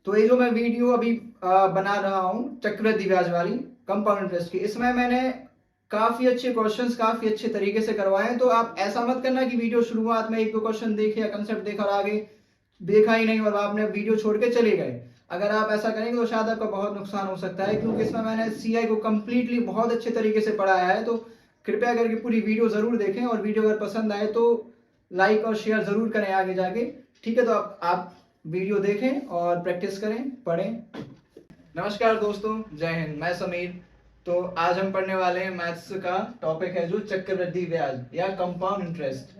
तो ये जो मैं वीडियो अभी बना रहा हूँ चक्रवृद्धि ब्याज वाली कंपाउंड इंटरेस्ट की, इसमें मैंने काफी अच्छे क्वेश्चंस काफी अच्छे तरीके से करवाए हैं। तो आप ऐसा मत करना कि वीडियो शुरुआत में एक दो क्वेश्चन देखे या कंसेप्ट देखा और आगे देखा ही नहीं और आपने वीडियो छोड़ के चले गए। अगर आप ऐसा करेंगे तो शायद आपका बहुत नुकसान हो सकता है, क्योंकि इसमें मैंने सीआई को कंप्लीटली बहुत अच्छे तरीके से पढ़ाया है। तो कृपया करके पूरी वीडियो जरूर देखें और वीडियो अगर पसंद आए तो लाइक और शेयर जरूर करें आगे जाके। ठीक है, तो आप वीडियो देखें और प्रैक्टिस करें, पढ़ें। नमस्कार दोस्तों, जय हिंद, मैं समीर। तो आज हम पढ़ने वाले हैं मैथ्स का टॉपिक है जो चक्रवृद्धि ब्याज या कंपाउंड इंटरेस्ट।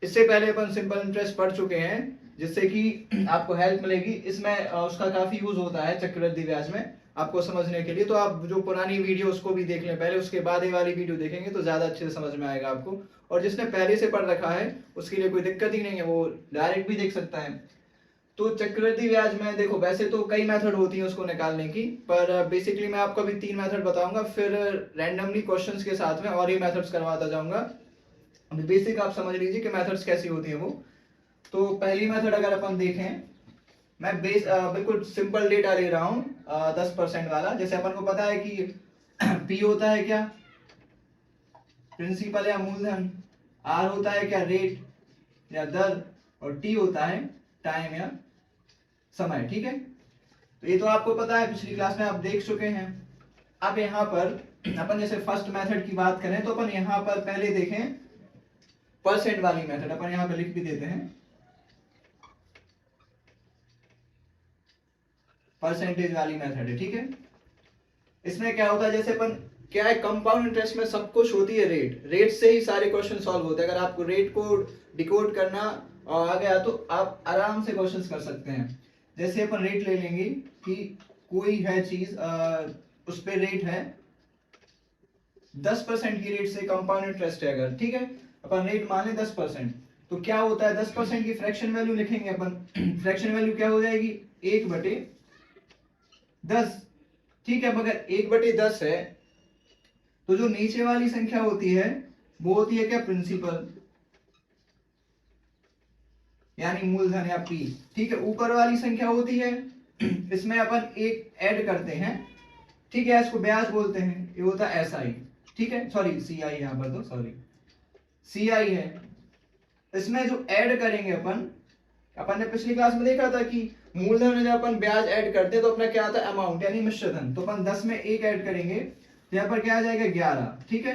इससे पहले अपन सिंपल इंटरेस्ट पढ़ चुके हैं, जिससे कि आपको हेल्प मिलेगी। इसमें उसका काफी यूज होता है चक्रवृद्धि ब्याज में आपको समझने के लिए। तो आप जो पुरानी वीडियो उसको भी देख लें पहले, उसके बाद ये वाली वीडियो देखेंगे तो ज्यादा अच्छे से समझ में आएगा आपको। और जिसने पहले से पढ़ रखा है उसके लिए कोई दिक्कत ही नहीं है, वो डायरेक्ट भी देख सकता है। तो चक्रवृद्धि ब्याज में देखो, वैसे तो कई मेथड होती है उसको निकालने की, पर बेसिकली मैं आपको अभी 3 मेथड बताऊंगा, फिर रैंडमली क्वेश्चंस के साथ में और ये मेथड्स करवाता जाऊंगा। अभी बेसिक आप समझ लीजिए कि मेथड्स कैसी होती है वो। तो पहली मेथड अगर अपन देखें, मैं बिल्कुल सिंपल डेटा ले रहा हूँ 10% वाला। जैसे अपन को पता है कि पी होता है क्या, प्रिंसिपल या मूलधन, आर होता है क्या, रेट या दर, और टी होता है टाइम या समय। ठीक है, तो ये तो आपको पता है, पिछली क्लास में आप देख चुके हैं। अब यहाँ पर अपन जैसे फर्स्ट मेथड की बात करें तो अपन यहाँ पर पहले देखें परसेंट वाली मेथड। अपन यहाँ पे लिख भी देते हैं परसेंटेज वाली मेथड है। ठीक है, इसमें क्या होता है, जैसे अपन क्या है, कंपाउंड इंटरेस्ट में सब कुछ होती है रेट। रेट से ही सारे क्वेश्चन सॉल्व होते हैं। अगर आपको रेट को डिकोड करना आ गया तो आप आराम से क्वेश्चंस कर सकते हैं। जैसे अपन रेट ले लेंगे कि कोई है चीज, उस पे रेट है 10% की रेट से कंपाउंड इंटरेस्ट है अगर, ठीक है, अपन रेट मान लें 10%, तो क्या होता है 10% की फ्रैक्शन वैल्यू लिखेंगे अपन। फ्रैक्शन वैल्यू क्या हो जाएगी, 1/10। ठीक है, मगर 1/10 है तो जो नीचे वाली संख्या होती है वो होती है क्या, प्रिंसिपल यानी मूलधन या पी। ठीक है, ऊपर वाली संख्या होती है इसमें अपन एक ऐड करते हैं। ठीक है, इसको ब्याज बोलते हैं, ये होता है एसआई। ठीक है, सॉरी सीआई, यहाँ पर तो सॉरी सीआई है। इसमें जो ऐड करेंगे अपन ने पिछली क्लास में देखा था कि मूलधन में जब अपन ब्याज ऐड करते हैं तो अपना क्या आता है, अमाउंट यानी मिश्रधन। तो अपन 10 में 1 ऐड करेंगे तो यहाँ पर क्या आ जाएगा, 11। ठीक है,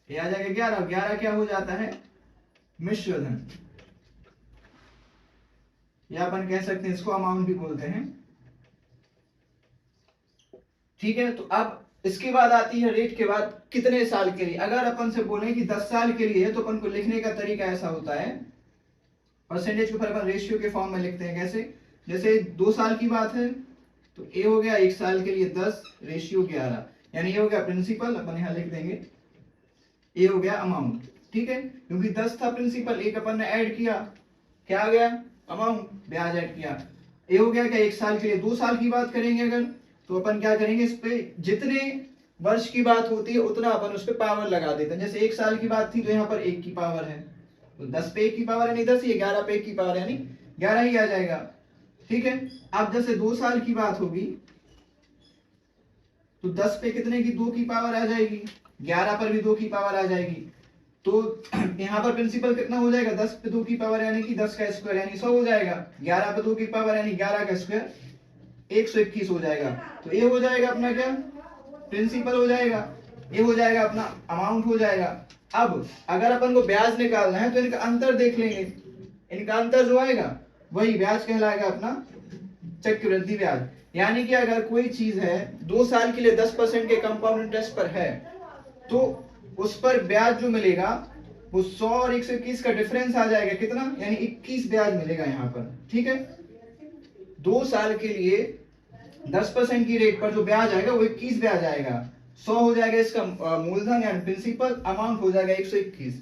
ये आ जाएगा 11। 11 क्या हो जाता है, मिश्रधन, या अपन कह सकते हैं इसको अमाउंट भी बोलते हैं। ठीक है, तो अब इसके बाद आती है रेट के बाद कितने साल के लिए। अगर अपन से बोले कि 10 साल के लिए है तो अपन को लिखने का तरीका ऐसा होता है, परसेंटेज के ऊपर अपन रेशियो के फॉर्म में लिखते हैं। कैसे, जैसे 2 साल की बात है तो ए हो गया 1 साल के लिए 10 रेशियो 11, यानी ये हो गया प्रिंसिपल, अपन यहां लिख देंगे, ए हो गया अमाउंट। ठीक है, क्योंकि 10 था प्रिंसिपल, एक अपन ने ऐड किया, क्या आ गया, अमाउंट, ब्याज ऐड किया। ए हो गया क्या 1 साल के लिए। 2 साल की बात करेंगे अगर तो अपन क्या करेंगे, इस पे जितने वर्ष की बात होती है उतना अपन उस पे पावर लगा देते हैं। जैसे 1 साल की बात थी तो यहाँ पर 1 की पावर है, तो 10 पे 1 की पावर है, नहीं 10 ही, 11 पे 1 की पावर यानी 11 ही आ जाएगा। ठीक है, अब जैसे 2 साल की बात होगी तो 10 पे कितने की 2 की पावर आ जाएगी, 11 पर भी 2 की पावर आ जाएगी। तो यहाँ पर प्रिंसिपल कितना हो जाएगा, 10 पे 2 की पावर यानी कि 10 का स्क्वायर यानी 100 हो जाएगा। 11 पे 2 की पावर यानी 11 का स्क्वायर 121 हो जाएगा। तो ये हो जाएगा अपना क्या, प्रिंसिपल हो जाएगा, ये हो जाएगा अपना अमाउंट हो जाएगा। अब अगर अपन को ब्याज निकालना है तो इनका अंतर देख लेंगे, इनका अंतर जो आएगा वही ब्याज कहलाएगा अपना चक्रवृद्धि ब्याज। यानी कि अगर कोई चीज है 2 साल के लिए 10% के कंपाउंड इंटरेस्ट पर है तो उस पर ब्याज जो मिलेगा वो 100 और 121 का डिफरेंस आ जाएगा, कितना, यानी 21 ब्याज मिलेगा यहाँ पर। ठीक है, 2 साल के लिए 10% की रेट पर जो ब्याज आएगा वो 21 ब्याज आएगा। 100 हो जाएगा इसका मूलधन यानी प्रिंसिपल, अमाउंट हो जाएगा 121।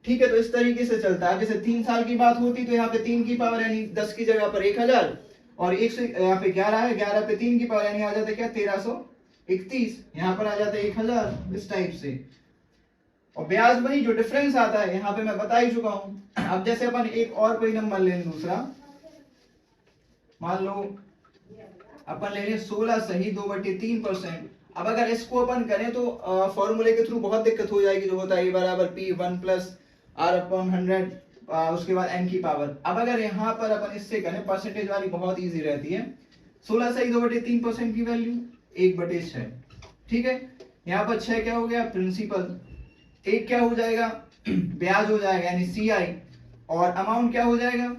ठीक है, तो इस तरीके से चलता है। जैसे 3 साल की बात होती तो यहाँ पे 3 की पावर यानी 10 की जगह पर 1000, और 100 यहाँ पे 11 है, 11 पे 3 की पावर यानी आ जाता है क्या, 1331, यहाँ पर आ जाता है 1000, इस टाइप से। और ब्याज वही जो डिफरेंस आता है यहाँ पे मैं बता ही चुका हूं। अब जैसे अपन एक और कोई नंबर लें दूसरा, मान लो अपन ले लें 16 सही 2/3%। अब अगर इसको अपन करें तो फॉर्मूले के थ्रू बहुत दिक्कत हो जाएगी, जो होता है a बराबर p 1 प्लस r अपॉन 100 उसके बाद n की पावर। अब अगर यहाँ पर अपन इससे करें, परसेंटेज वाली बहुत इजी रहती है। 16 सही 2/3% की वैल्यू 1/6, ठीक है। यहाँ पर 6 क्या हो गया, प्रिंसिपल। एक क्या हो जाएगा, ब्याज हो जाएगा यानी CI, और अमाउंट क्या हो जाएगा,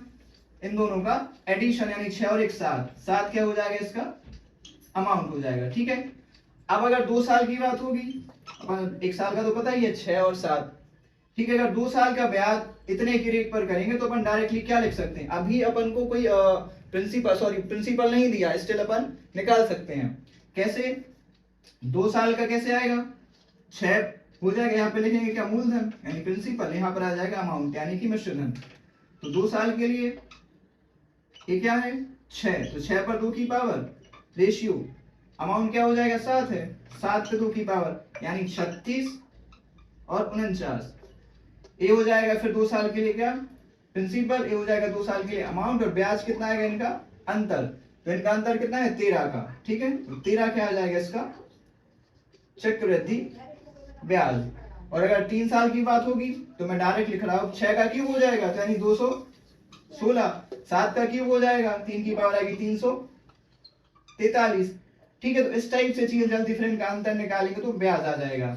इन दोनों का एडिशन यानी 6 और 1 7 क्या हो जाएगा, इसका अमाउंट हो जाएगा, ठीक है। अब अगर 2 साल की बात होगी, अपन 1 साल का तो पता ही है 6 और 7, ठीक है। अगर 2 साल का ब्याज इतने की रेट पर करेंगे तो अपन डायरेक्टली क्या लिख सकते हैं, अभी अपन को कोई प्रिंसिपल नहीं दिया, स्टिल अपन निकाल सकते हैं। कैसे, 2 साल का कैसे आएगा, 6 हो जाएगा, यहाँ पे लिखेंगे क्या, मूलधन यानी प्रिंसिपल, यहाँ पर आ जाएगा अमाउंट यानी कि मिश्रधन। तो 2 साल के लिए ये क्या है 6, तो 6 पर 2 की पावर रेशियो, अमाउंट क्या हो जाएगा 7 है, 7 पे 2 की पावर यानी 36 और 49। ये हो जाएगा फिर 2 साल के लिए क्या, प्रिंसिपल, ये हो जाएगा 2 साल के लिए अमाउंट, और ब्याज कितना आएगा इनका अंतर, तो इनका अंतर कितना है 13 का, ठीक है। तो 13 क्या आ जाएगा इसका चक्रवृद्धि ब्याज। और अगर 3 साल की बात होगी तो मैं डायरेक्ट लिख रहा हूँ, 6 का क्यूब हो जाएगा तो यानी 216, 7 का क्यूब हो जाएगा 3 की पावर आएगी 343, ठीक है। तो इस टाइप से चीज जल्द डिफरेंट का अंतर निकालेंगे तो ब्याज आ जाएगा।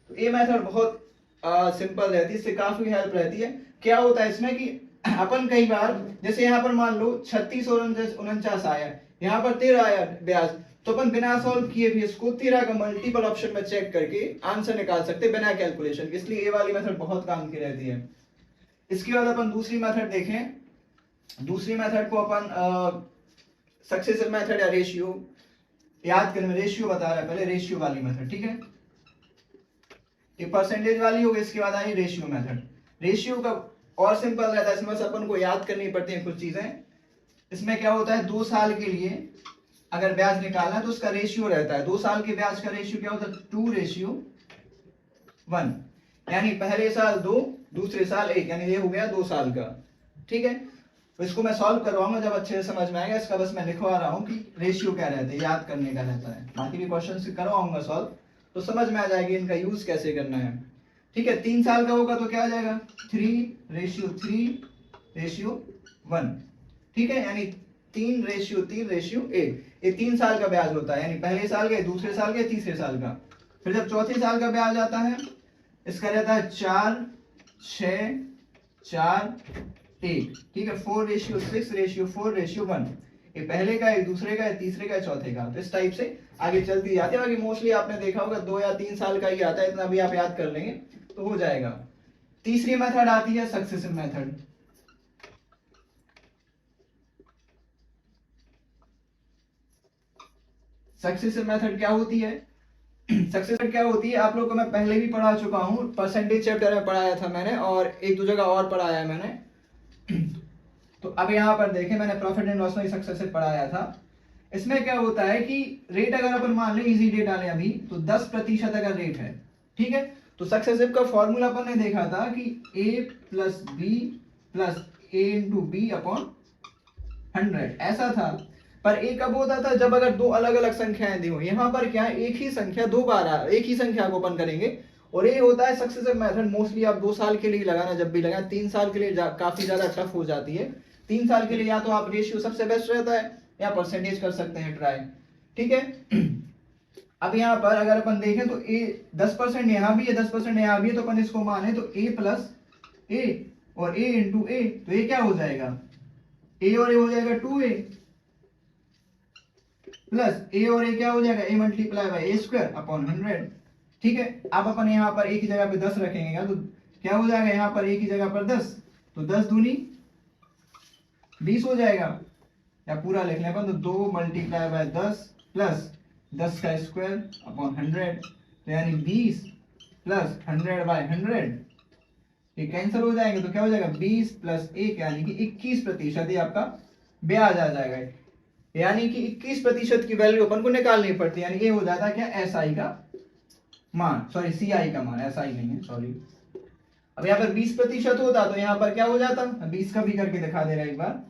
तो ये मेथड बहुत सिंपल रहती है, इससे काफी हेल्प रहती है। क्या होता है इसमें कि अपन कई बार, जैसे यहाँ पर मान लो 36 और 49 आया, यहाँ पर 13 आया ब्याज, तो अपन बिना सॉल्व किए भी इसको 13 का मल्टीपल ऑप्शन में चेक करके आंसर निकाल सकते बिना कैलकुलेशन के, इसलिए ये वाली मेथड बहुत काम की रहती है। इसके बाद अपन दूसरी मेथड देखें। दूसरी मेथड को अपन सक्सेसिव मेथड या रेशियो, याद करने में रेशियो बता रहा है, पहले रेशियो वाली मेथड, ठीक है। ये परसेंटेज वाली होगी, इसके बाद आई रेशियो मेथड। रेशियो का और सिंपल रहता है, इसमें बस अपन को याद करनी पड़ती है कुछ चीजें। इसमें क्या होता है, 2 साल के लिए अगर ब्याज निकालना है तो उसका रेशियो रहता है, 2 साल के ब्याज का रेशियो क्या होता है 2:1, यानी पहले साल 2, दूसरे साल 1, यानी ये हो गया 2 साल का, ठीक है। तो इसको मैं सॉल्व करवाऊंगा जब अच्छे से समझ में आएगा, इसका बस मैं लिखवा रहा हूँ कि रेशियो क्या रहता है, याद करने का रहता है। बाकी भी क्वेश्चन करवाऊंगा सॉल्व तो समझ में आ जाएगी इनका यूज कैसे करना है, ठीक है। 3 साल का होगा तो क्या आ जाएगा 3:3:1, ठीक है, यानी 3:3:1। ये 3 साल का ब्याज होता है, यानी पहले साल का, दूसरे साल का, तीसरे साल का। फिर जब चौथे साल का ब्याज आता है, इसका रहता है 4:6:4:1, ठीक है। 4:6:4:1, ये पहले का है, दूसरे का है, तीसरे का है, चौथे का। तो इस टाइप से आगे चलती जाती है। बाकी मोस्टली आपने देखा होगा 2 या 3 साल का ही आता है, इतना भी आप याद कर लेंगे तो हो जाएगा। तीसरी मेथड आती है सक्सेसिव मेथड। सक्सेसिव मेथड क्या होती है, सक्सेसिव क्या होती है आप लोगों को मैं पहले भी पढ़ा चुका हूँ, परसेंटेज चैप्टर में पढ़ाया था मैंने, और 1-2 जगह और पढ़ाया है मैंने। तो अब यहाँ पर देखें, मैंने प्रॉफिट एंड लॉस में सक्सेसिव पढ़ाया था। इसमें क्या होता है कि रेट अगर अपन मान लें, इजी रेट डालें अभी, तो 10% अगर रेट है, ठीक है। तो सक्सेसिव का फॉर्मूला अपन ने देखा था कि a + b + a × b upon 100 ऐसा था। पर एक कब होता था, जब अगर 2 अलग अलग संख्याएं दी हो। यहाँ पर क्या है, एक ही संख्या 2 बार, एक ही संख्या को अपन करेंगे, और ये होता है सक्सेसिव मेथड। मोस्टली आप 2 साल के लिए लगाना, जब भी लगाना। 3 साल के लिए काफी ज्यादा टफ हो जाती है। 3 साल के लिए या तो आप रेशियो सबसे बेस्ट रहता है, या परसेंटेज कर सकते हैं ट्राई, ठीक है। अब यहाँ पर अगर अपन देखें तो a 10% यहाँ भी है, 10% यहाँ भी है, तो अपन इसको माने तो a + a और a × a, तो ये क्या हो जाएगा, a और a हो जाएगा 2a, प्लस a और a क्या हो जाएगा, a × a² अपॉन 100, ठीक है। अब अपन यहाँ पर एक ही जगह पे 10 रखेंगे, तो क्या हो जाएगा, यहाँ पर एक ही जगह पर 10, तो 10 दूनी 20 हो जाएगा, या पूरा लिख लें अपन तो 2 × 10 प्लस 10 का स्क्वायर अपॉन 100, तो यानी 20 प्लस 100/100, ये कैंसिल हो जाएंगे, तो क्या हो जाएगा 20 + 1 यानी कि 21%, ये आपका ब्याज आ जाएगा। यानी कि 21% की वैल्यू अपन को निकालनी पड़ती है, यानी ये हो जाता है क्या SI का मान, सॉरी CI का मान, SI नहीं है, सॉरी। अब यहाँ पर 20% होता तो यहाँ पर क्या हो जाता, 20 का भी करके दिखा दे रहा एक बार।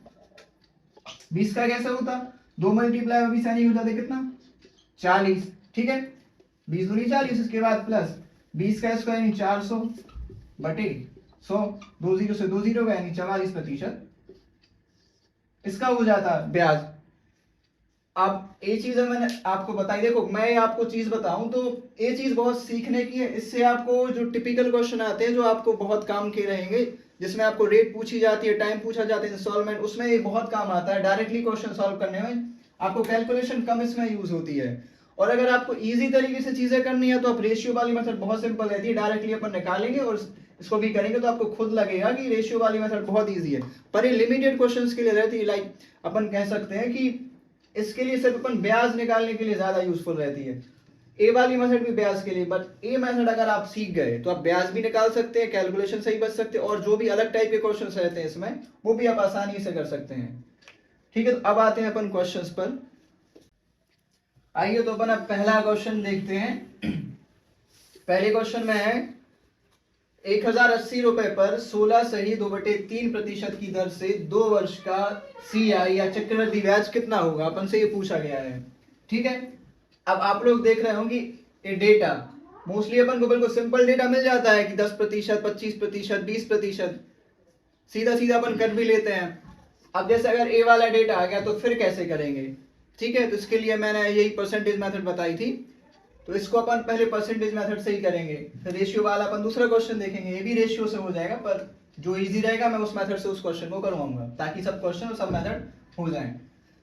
20 का कैसे होता, 2 मल्टीप्लाई 20 यानी हो जाते कितना 40, ठीक है, 20 दूनी 40, इसके बाद प्लस 20 का स्क्वायर यानी 400 बटे 100, 2 जीरो से 2 जीरो का यानी 44%, इसका हो जाता ब्याज। अब ये चीज मैंने आपको बताई, देखो मैं आपको चीज बताऊं तो ये चीज बहुत सीखने की है, इससे आपको जो टिपिकल क्वेश्चन आते हैं जो आपको बहुत काम के रहेंगे, जिसमें आपको रेट पूछी जाती है, टाइम पूछा जाता है, इंस्टॉलमेंट, उसमें ये बहुत काम आता है। डायरेक्टली क्वेश्चन सॉल्व करने में आपको कैलकुलेशन कम इसमें यूज होती है। और अगर आपको इजी तरीके से चीजें करनी है तो आप रेशियो वाली मेथड बहुत सिंपल रहती है, डायरेक्टली अपन निकालेंगे और इसको भी करेंगे तो आपको खुद लगेगा कि रेशियो वाली मेथड बहुत ईजी है। पर ये लिमिटेड क्वेश्चंस के लिए रहती है, लाइक अपन कह सकते हैं कि इसके लिए सिर्फ अपन ब्याज निकालने के लिए ज्यादा यूजफुल रहती है। ए वाली मेथड भी ब्याज के लिए, बट ए मेथड अगर आप सीख गए तो आप ब्याज भी निकाल सकते हैं, कैलकुलेशन से ही बच सकते हैं, और जो भी अलग टाइप के क्वेश्चंस रहते हैं इसमें वो भी आप आसानी से कर सकते हैं। ठीक है, तो अब आते हैं अपन क्वेश्चंस पर। आइए तो अपन अब पहला क्वेश्चन देखते हैं। पहले क्वेश्चन में है 1080 रुपए पर 16.2/3% की दर से 2 वर्ष का CI या चक्रवृद्धि ब्याज कितना होगा, अपन से ये पूछा गया है। ठीक है, अब आप लोग देख रहे होंगे ये डेटा मोस्टली अपन को बिल्कुल सिंपल डेटा मिल जाता है कि 10%, 25%, 20%, सीधा सीधा अपन कर भी लेते हैं। अब जैसे अगर ए वाला डेटा आ गया तो फिर कैसे करेंगे, ठीक है, तो इसके लिए मैंने यही परसेंटेज मेथड बताई थी, तो इसको अपन पहले परसेंटेज मेथड से ही करेंगे, फिर रेशियो वाला अपन दूसरा क्वेश्चन देखेंगे, ये भी रेशियो से हो जाएगा, पर जो इजी रहेगा मैं उस मेथड से उस क्वेश्चन को करवाऊंगा ताकि सब क्वेश्चन और सब मेथड हो जाए।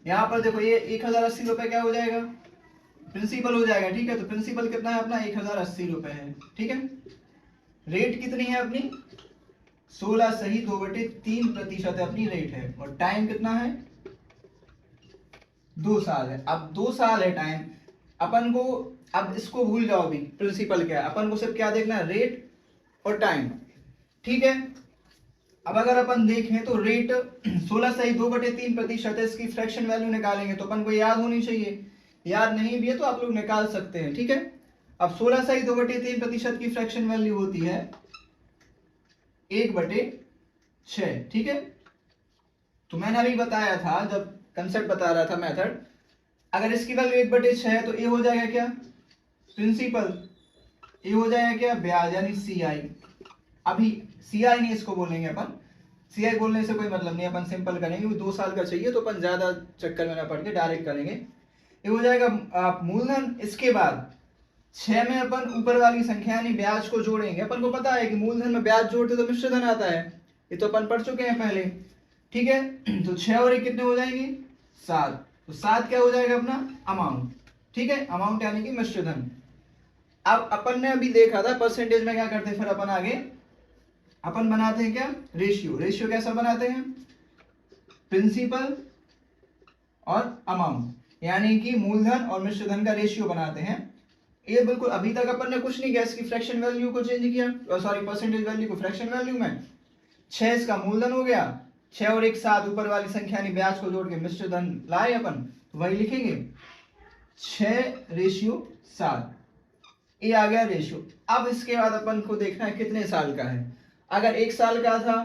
यहाँ पर देखो ये 1080 रुपए क्या हो जाएगा, प्रिंसिपल हो जाएगा। ठीक है, तो प्रिंसिपल कितना है अपना 1080 रुपए है। ठीक है, रेट कितनी है अपनी 16.2/3% अपनी रेट है, और टाइम कितना है 2 साल है। अब 2 साल है टाइम, अपन को अब इसको भूल जाओ, भी प्रिंसिपल क्या है, अपन को सिर्फ क्या देखना है, रेट और टाइम। ठीक है, अब अगर अपन देखें तो रेट 16.2/3% है, इसकी फ्रैक्शन वैल्यू निकालेंगे तो अपन को याद होनी चाहिए, याद नहीं भी है तो आप लोग निकाल सकते हैं। ठीक है, अब 16.2/3% की फ्रैक्शन वैल्यू होती है 1/6। ठीक है, तो मैंने अभी बताया था जब कंसेप्ट बता रहा था मेथड, अगर इसकी वैल्यू 1/6 है तो ये हो जाएगा क्या प्रिंसिपल, ये हो जाएगा क्या ब्याज यानी CI। अभी CI नहीं इसको बोलेंगे अपन, CI बोलने से कोई मतलब नहीं, अपन सिंपल करेंगे, 2 साल का चाहिए तो अपन ज्यादा चक्कर में ना पड़ के डायरेक्ट करेंगे। ये हो जाएगा मूलधन, इसके बाद 6 में अपन ऊपर वाली संख्या यानी ब्याज को जोड़ेंगे। अपन को पता है कि मूलधन में ब्याज जोड़ते तो मिश्रधन आता है, ये तो अपन पढ़ चुके हैं पहले। ठीक है, तो 6 और 1 कितने हो जाएंगे 7, तो 7 क्या हो जाएगा अपना अमाउंट। ठीक है, अमाउंट यानी कि मिश्रधन। अब अपन ने अभी देखा था परसेंटेज में क्या करते हैं, फिर अपन आगे अपन बनाते हैं क्या रेशियो। रेशियो कैसा बनाते हैं, प्रिंसिपल और अमाउंट, यानी कि मूलधन और मिश्रधन का रेशियो बनाते हैं। ये बिल्कुल अभी तक अपन ने कुछ नहीं किया, इसकी फ्रैक्शन वैल्यू को चेंज किया, सॉरी परसेंटेज वैल्यू को फ्रैक्शन वैल्यू में, 6 इसका मूलधन हो गया, 6 और 1 7 ऊपर वाली संख्या यानी ब्याज को जोड़ के मिश्रधन लाए अपन, तो वही लिखेंगे 6:7, ये आ गया रेशियो। अब इसके बाद अपन को देखना है कितने साल का है। अगर 1 साल का था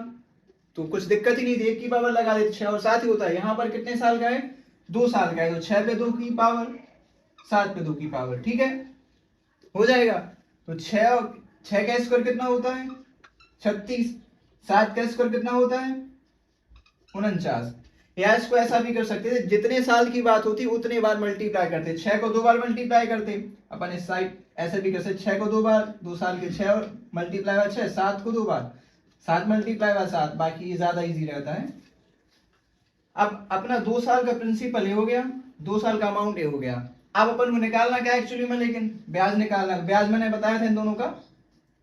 तो कुछ दिक्कत ही नहीं थी, 1 की पावर लगा देते, 6 और 7 ही होता है। यहाँ पर कितने साल का है 2 साल का है, तो 6 पे 2 की पावर 7 पे 2 की पावर, ठीक है, हो जाएगा। तो 6 का स्क्वायर कितना होता है 36, 7 का स्क्वायर कितना होता है 49। या इसको ऐसा भी कर सकते थे, जितने साल की बात होती उतने बार मल्टीप्लाई करते, 6 को 2 बार मल्टीप्लाई करते अपन, इस साइड ऐसे भी कर सकते, 6 को 2 बार 2 साल के 6 और मल्टीप्लाई बाय 6, 7 को 2 बार 7 मल्टीप्लाई बाय 7, बाकी ये ज्यादा इजी रहता है। अब अपना 2 साल का प्रिंसिपल ये हो गया, 2 साल का अमाउंट ये हो गया। अब अपन को निकालना क्या एक्चुअली में, लेकिन ब्याज निकालना। ब्याज मैंने बताया था इन दोनों का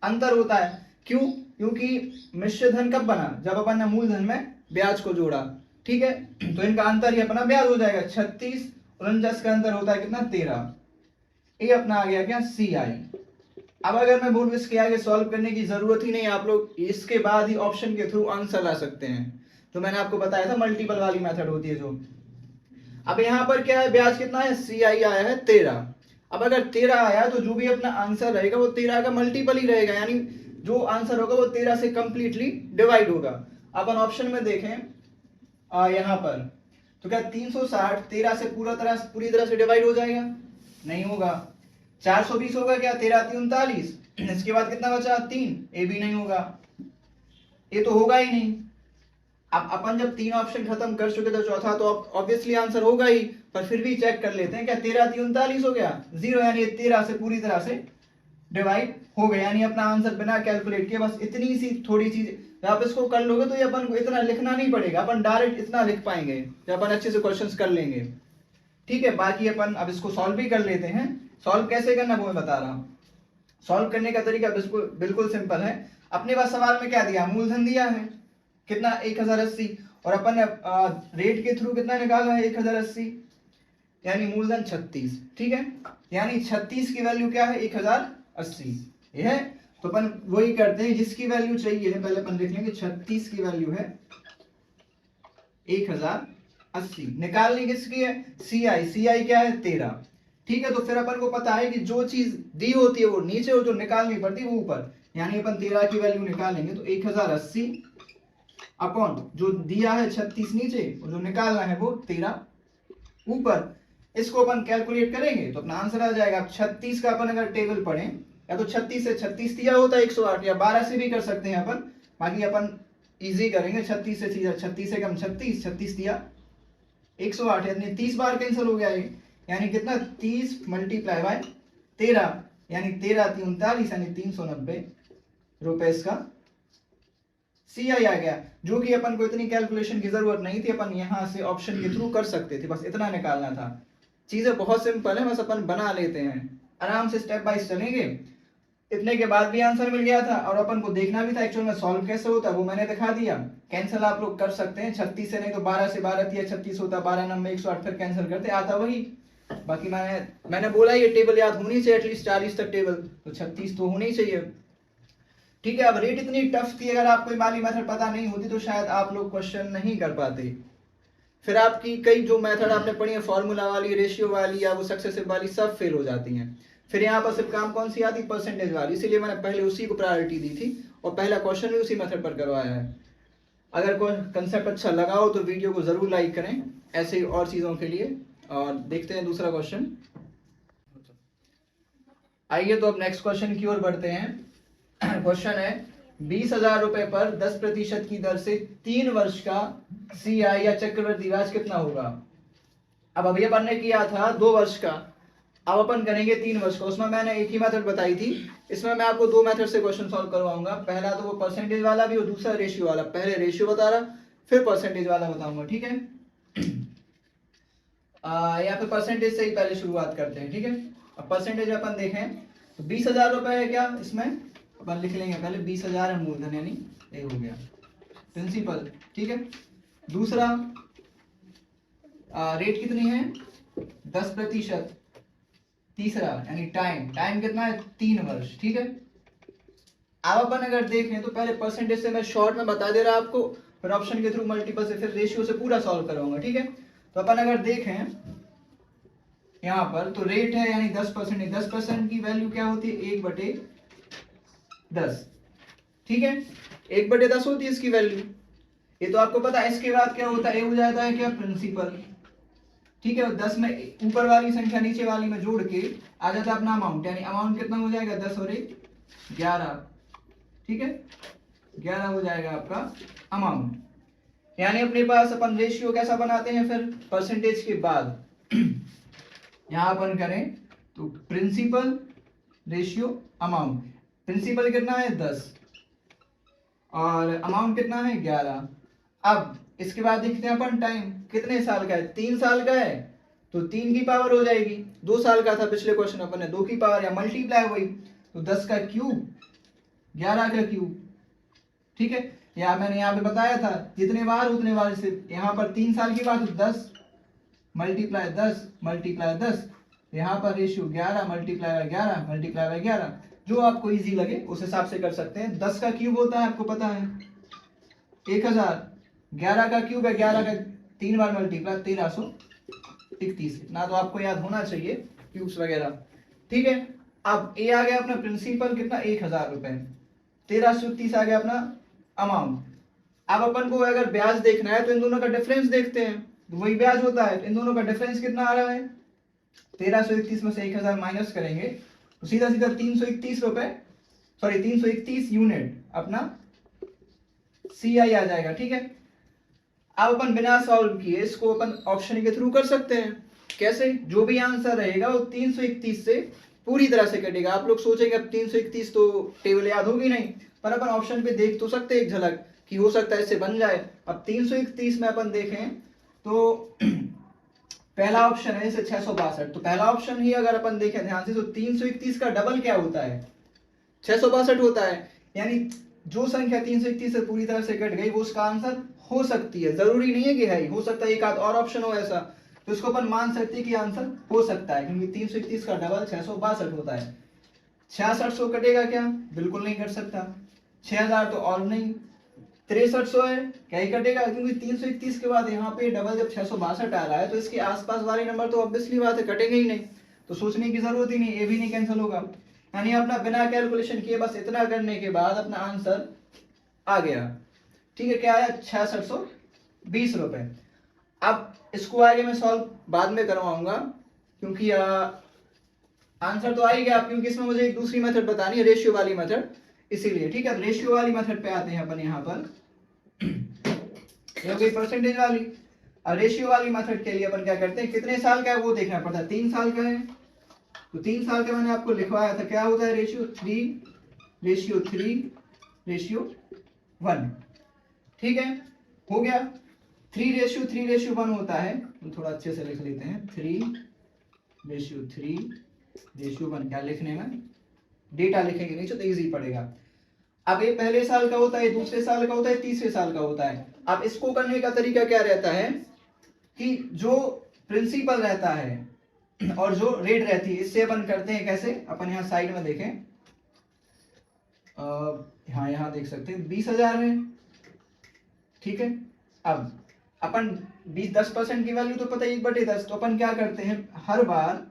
अंतर होता है, क्यों, क्योंकि मिश्रधन कब बना, जब अपन ने मूलधन में ब्याज को जोड़ा। ठीक है, तो इनका अंतर ही अपना ब्याज हो जाएगा, 36 और 49 का अंतर होता है कितना 13, ये अपना आ गया क्या CI। अब अगर मैं बोलूं इसके आगे सॉल्व करने की जरूरत ही नहीं, आप लोग इसके बाद ही ऑप्शन के थ्रू आंसर ला सकते हैं, तो मैंने आपको बताया था मल्टीपल वाली मेथड होती है जो। अब यहाँ पर क्या है, ब्याज कितना है CI आया है 13। अब अगर 13 आया तो जो भी अपना आंसर रहेगा वो 13 का मल्टीपल ही रहेगा, यानी जो आंसर होगा वो 13 से कंप्लीटली डिवाइड होगा। अपन ऑप्शन में देखें यहाँ पर, तो क्या 360 13 से पूरी तरह से डिवाइड हो जाएगा? नहीं होगा। 420 होगा क्या? 13 3 39, इसके बाद कितना बचा? 3, ये भी नहीं होगा, ये तो होगा ही नहीं। अब अपन जब 3 ऑप्शन खत्म कर चुके तो चौथा तो ऑब्वियसली आंसर होगा ही, पर फिर भी चेक कर लेते हैं। क्या 13 3 39 हो गया? 0, यानी 13 से पूरी तरह से डिवाइड हो गया, यानी अपना आंसर बिना कैलकुलेट किए बस इतनी सी थोड़ी चीज आप इसको कर लोगे तो ये अपन को इतना लिखना नहीं पड़ेगा, अपन डायरेक्ट इतना लिख पाएंगे जब अपन अच्छे से क्वेश्चंस कर लेंगे। ठीक है, बाकी अपन अब इसको सॉल्व भी कर लेते हैं। सॉल्व कैसे करना वो मैं बता रहा हूँ। सॉल्व करने का तरीका बिल्कुल सिंपल है। अपने पास सवाल में क्या दिया? मूलधन दिया है कितना? 1080, और अपन रेट के थ्रू कितना निकाला है? 1080, यानी मूलधन 36। ठीक है, यानी 36 की वैल्यू क्या है? 1080 ये है। तो अपन वही करते हैं, जिसकी वैल्यू चाहिए है पहले अपन लिख लेंगे 36 की वैल्यू है 1080। निकालनी किसकी है? CI क्या है? 13। ठीक है, तो फिर अपन को पता है कि जो चीज दी होती है वो नीचे हो, जो निकालनी पड़ती है वो ऊपर, यानी अपन 13 की वैल्यू निकालेंगे तो 1080 अपॉन जो दिया है 36 नीचे, और जो निकालना है वो 13 ऊपर। इसको अपन कैलकुलेट करेंगे तो अपना आंसर आ जाएगा। 36 का अपन अगर टेबल पढ़ें, या तो 36 से 36 दिया होता है 108, या 12 से भी कर सकते हैं अपन, बाकी अपन इजी करेंगे। 36 से सीधा 36 से कम 36, 36 दिया 108, यानी 30 बार कैंसिल हो गया ये, यानी कितना? 30 मल्टीप्लाई बाय 13, यानी 13 3 39, यानी 390 रुपए इसका CI आ गया, जो कि अपन को इतनी कैलकुलेशन की जरूरत नहीं थी, अपन यहां से ऑप्शन के थ्रू कर सकते थे, बस इतना निकालना था। चीजें बहुत सिंपल है, बस अपन बना लेते हैं, आराम से स्टेप बाय चलेंगे। इतने के बाद भी आंसर मिल गया था, और अपन को देखना भी था एक्चुअल में सॉल्व कैसे होता है, वो मैंने दिखा दिया। कैंसिल आप लोग कर सकते हैं 36 से, नहीं तो 12 से 12 दिया 36 होता, 12 नंबर 108, फिर कैंसिल करते आता वही। बाकी मैंने बोला ये टेबल याद होनी चाहिए, एटलीस्ट 40 तक टेबल, तो 36 तो होनी चाहिए। ठीक है, अब रेट इतनी टफ थी, अगर आपको वाली मेथड पता नहीं होती तो शायद आप लोग क्वेश्चन नहीं कर पाते। फिर आपकी कई जो मेथड आपने पढ़ी है, फॉर्मूला वाली, रेशियो वाली, या वो सक्सेसिव वाली, सब फेल हो जाती हैं। फिर यहाँ पर सिर्फ काम कौन सी आती? परसेंटेज वाली, इसीलिए मैंने पहले उसी को प्रायोरिटी दी थी, और पहला क्वेश्चन भी उसी मेथड पर करवाया है। अगर कोई कंसेप्ट अच्छा लगा हो तो वीडियो को जरूर लाइक करें, ऐसे ही और चीजों के लिए। और देखते हैं दूसरा क्वेश्चन। आइए तो अब नेक्स्ट क्वेश्चन की ओर बढ़ते हैं। क्वेश्चन है 20,000 रुपए पर 10% की दर से 3 वर्ष का CI या चक्रवृद्धि ब्याज कितना होगा? अब अभी अपन ने किया था 2 वर्ष का, अब अपन करेंगे 3 वर्ष का। उसमें मैंने एक ही मेथड बताई थी, इसमें मैं आपको 2 मेथड से क्वेश्चन सॉल्व करवाऊंगा। पहला तो वो परसेंटेज वाला भी, और दूसरा रेशियो वाला। पहले रेशियो बता रहा, फिर परसेंटेज वाला बताऊंगा। ठीक है, या फिर परसेंटेज से ही पहले शुरुआत करते हैं। ठीक है, अब परसेंटेज अपन देखें तो 20,000 रुपए है क्या, इसमें अपन लिख लेंगे पहले 20,000 है मूलधन, यानी ये हो गया प्रिंसिपल। ठीक है, दूसरा रेट कितनी है? 10%। तीसरा यानी टाइम कितना है? 3 वर्ष। ठीक है, अब अपन अगर देखें तो पहले परसेंटेज से मैं शॉर्ट में बता दे रहा आपको, फिर ऑप्शन के थ्रू मल्टीपल से, फिर रेशियो से पूरा सॉल्व कराऊंगा। ठीक है, तो अपन अगर देखें यहाँ पर तो रेट है यानी 10%, 10% की वैल्यू क्या होती है? 1/10। ठीक है, 1/10 होती है इसकी वैल्यू, ये तो आपको पता है। इसके बाद क्या होता है? ये हो जाता है क्या? प्रिंसिपल। ठीक है, 10 में ऊपर वाली संख्या नीचे वाली में जोड़ के आ जाता है अपना अमाउंट, यानी अमाउंट कितना हो जाएगा? 10 और 1 11। ठीक है, 11 हो जाएगा आपका अमाउंट। यानी अपने पास अपन रेशियो कैसा बनाते हैं फिर? परसेंटेज के बाद यहां अपन करें तो प्रिंसिपल रेशियो अमाउंट। प्रिंसिपल कितना है? 10, और अमाउंट कितना है? 11। अब इसके बाद देखते हैं अपन टाइम कितने साल का है? 3 साल का है तो 3 की पावर हो जाएगी। 2 साल का था पिछले क्वेश्चन, अपन ने 2 की पावर, या मल्टीप्लाई हुई तो 10 का क्यूब 11 का क्यूब। ठीक है, या मैंने यहाँ पे बताया था जितने बार उतने बार से, यहाँ पर 3 साल की बात, 10 मल्टीप्लाई 10, यहाँ पर ratio 11 multiply by 11 multiply by 11, जो आपको इजी लगे उस हिसाब से कर सकते हैं। 10 का क्यूब होता है आपको पता है 1000, 11 का क्यूब है 11 का 3 बार मल्टीप्लाई 1331, ना तो आपको याद होना चाहिए क्यूब्स वगैरह। ठीक है, अब ए आ गया अपना प्रिंसिपल कितना? 1000 रुपए। 1330 आ गया अपना अमाउंट। अब अपन को अगर ब्याज देखना है तो इन दोनों का डिफरेंस देखते हैं। तो वही ब्याज होता है। इन दोनों का डिफरेंस कितना आ रहा है, 1331 में से 1000 माइनस करेंगे तो सीधा सीधा 331 रुपए, सॉरी 331 यूनिट अपना CI आ जाएगा। ठीक है, अब अपन बिना सॉल्व किए इसको अपन ऑप्शन के थ्रू कर सकते हैं। कैसे, जो भी आंसर रहेगा वो 331 से पूरी तरह से कटेगा। आप लोग सोचेंगे अब 331 तो टेबल याद होगी नहीं, पर अपन ऑप्शन पे देख तो सकते हैं एक झलक कि हो सकता है इससे बन जाए। अब 331 में अपन देखें तो पहला ऑप्शन है इसे 662, तो पहला ऑप्शन ही अगर अपन देखें ध्यान से तो 331 का डबल क्या होता है, 662 होता है। यानी जो संख्या 331 से पूरी तरह से कट गई वो उसका आंसर हो सकती है, जरूरी नहीं है कि है ही, हो सकता है एक आध और ऑप्शन हो ऐसा, तो इसको अपन मान सकते हैं कि आंसर हो सकता है, क्योंकि 331 का डबल 662 होता है। 6600 कटेगा क्या, बिल्कुल नहीं कट सकता। 6000 तो और नहीं, 6300 है, क्या ही कटेगा, क्योंकि 331 के बाद यहाँ पे डबल जब 662 आ रहा है तो इसके आसपास वाले नंबर तो ऑब्वियसली बात है कटेंगे ही नहीं, तो सोचने की जरूरत ही नहीं, ये भी नहीं कैंसिल होगा। यानी अपना बिना कैलकुलेशन किए बस इतना करने के बाद अपना आंसर आ गया। ठीक है, क्या आया, 6620 रुपए। अब इसको आगे मैं सॉल्व बाद में करवाऊंगा, क्योंकि आंसर तो आ ही गया, क्योंकि इसमें मुझे एक दूसरी मेथड बतानी है, रेशियो वाली मेथड, इसीलिए। ठीक है, रेशियो वाली मेथड पे आते हैं अपन यहाँ पर, ये हो गई परसेंटेज वाली। अब रेशियो वाली मेथड के लिए अपन क्या करते हैं, कितने साल का है वो देखना पड़ता है, 3 साल का है तो 3 साल का मैंने आपको लिखवाया था, क्या होता है रेशियो 3:3:1। ठीक है, हो गया। 3:3:1 होता है, तो थोड़ा अच्छे से लिख लेते हैं, 3:3:1। क्या लिखने में डेटा लिखेंगे नीचे तो इजी पड़ेगा। अब ये पहले साल का होता है, दूसरे साल का होता है, तीसरे साल का होता है। अब इसको करने का तरीका क्या रहता है कि जो प्रिंसिपल रहता है और जो रेट रहती है, इससे अपन करते हैं कैसे, अपन यहाँ साइड में देखें, यहाँ देख सकते हैं 20,000 है। ठीक है, अब अपन 10% की वैल्यू तो पता है 1/10, तो अपन क्या करते हैं हर बार,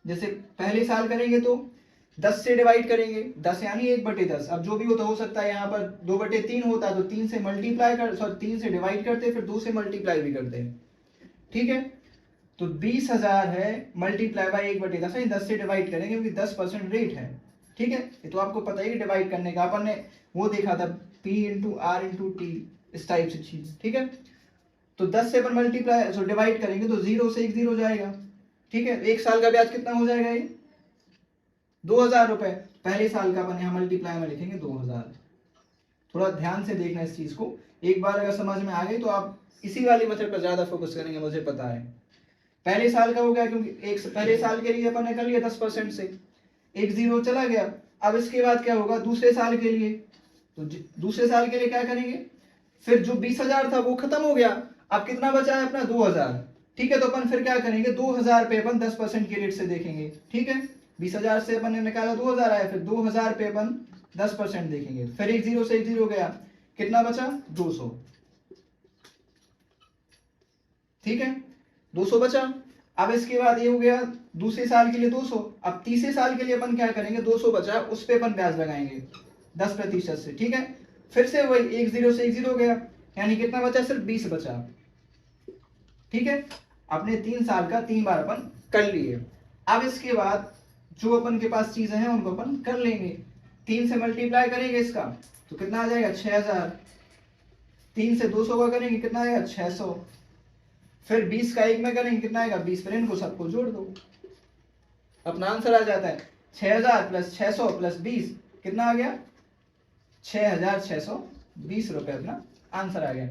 जैसे पहले साल करेंगे तो 10 से डिवाइड करेंगे, 10 यानी 1/10। अब जो भी होता हो सकता है यहाँ पर 2/3 होता है तो 3 से मल्टीप्लाई कर, सॉरी 3 से डिवाइड करते फिर 2 से मल्टीप्लाई भी करते हैं। ठीक है, तो 20,000 है मल्टीप्लाई बाय 1/10, 10 से डिवाइड करेंगे क्योंकि 10% रेट है। ठीक है, ये तो आपको पता ही है डिवाइड करने का, अपन ने वो देखा था P/R/T इस टाइप से चीज। ठीक है, तो 10 से अपन मल्टीप्लाई सो डिवाइड करेंगे तो 0 से 1 0 जाएगा। ठीक है, एक साल का ब्याज कितना हो जाएगा, ये 2000 रुपए। पहले साल का अपन यहाँ मल्टीप्लाई में लिखेंगे 2000। थोड़ा ध्यान से देखना इस चीज को, एक बार अगर समझ में आ गई तो आप इसी वाली मेथड पर ज्यादा फोकस करेंगे, मुझे पता है। पहले साल का हो गया, क्योंकि एक पहले साल के लिए अपन ने कर लिया 10% से, 1 0 चला गया। अब इसके बाद क्या होगा दूसरे साल के लिए, तो दूसरे साल के लिए क्या करेंगे, फिर जो 20,000 था वो खत्म हो गया, अब कितना बचा है अपना 2000। ठीक है, तो अपन फिर क्या करेंगे 2000 पे अपन 10% के रेट से देखेंगे। ठीक है, 20,000 से अपन ने निकाला 2000 आया, फिर 2000 पे अपन 10% देखेंगे, फिर 1 0 से 1 0 गया, कितना बचा 200। ठीक है, 200 बचा। अब इसके बाद ये हो गया दूसरे साल के लिए 200। अब तीसरे साल के लिए अपन क्या करेंगे, 200 बचा उस पे अपन ब्याज लगाएंगे 10% से। ठीक है, फिर से वही 1 0 से 1 0 गया, यानी कितना बचा, सिर्फ 20 बचा। ठीक है, अपने 3 साल का 3 बार अपन कर लिए। अब इसके बाद जो अपन के पास चीजें हैं उनको अपन कर लेंगे। 3 से मल्टीप्लाई करेंगे इसका तो कितना आ जाएगा 6000। 3 से 200 का करेंगे कितना आएगा 600। फिर 20 का 1 में करेंगे कितना आएगा 20, फिर इनको सबको जोड़ दो, अपना आंसर आ जाता है 6000 प्लस 600 प्लस 20 कितना आ गया 6620 रुपए, अपना आंसर आ गया।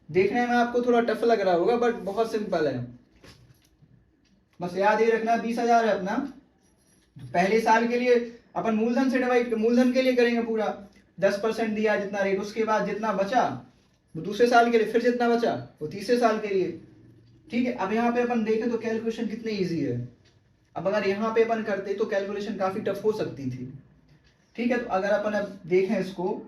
देखने में आपको थोड़ा टफ लग रहा होगा बट बहुत सिंपल है, बस याद ये रखना 20,000 है अपना। पहले साल के लिए अपन मूलधन से डिवाइड, मूलधन के लिए करेंगे पूरा 10% दिया जितना रेट, उसके बाद जितना बचा वो दूसरे साल के लिए, फिर जितना बचा वो तीसरे साल के लिए। ठीक है, अब यहाँ पे अपन देखें तो कैलकुलेशन कितनी इजी है। अब अगर यहाँ पे अपन करते तो कैलकुलेशन काफी टफ हो सकती थी। ठीक है, तो अगर अपन अब देखें इसको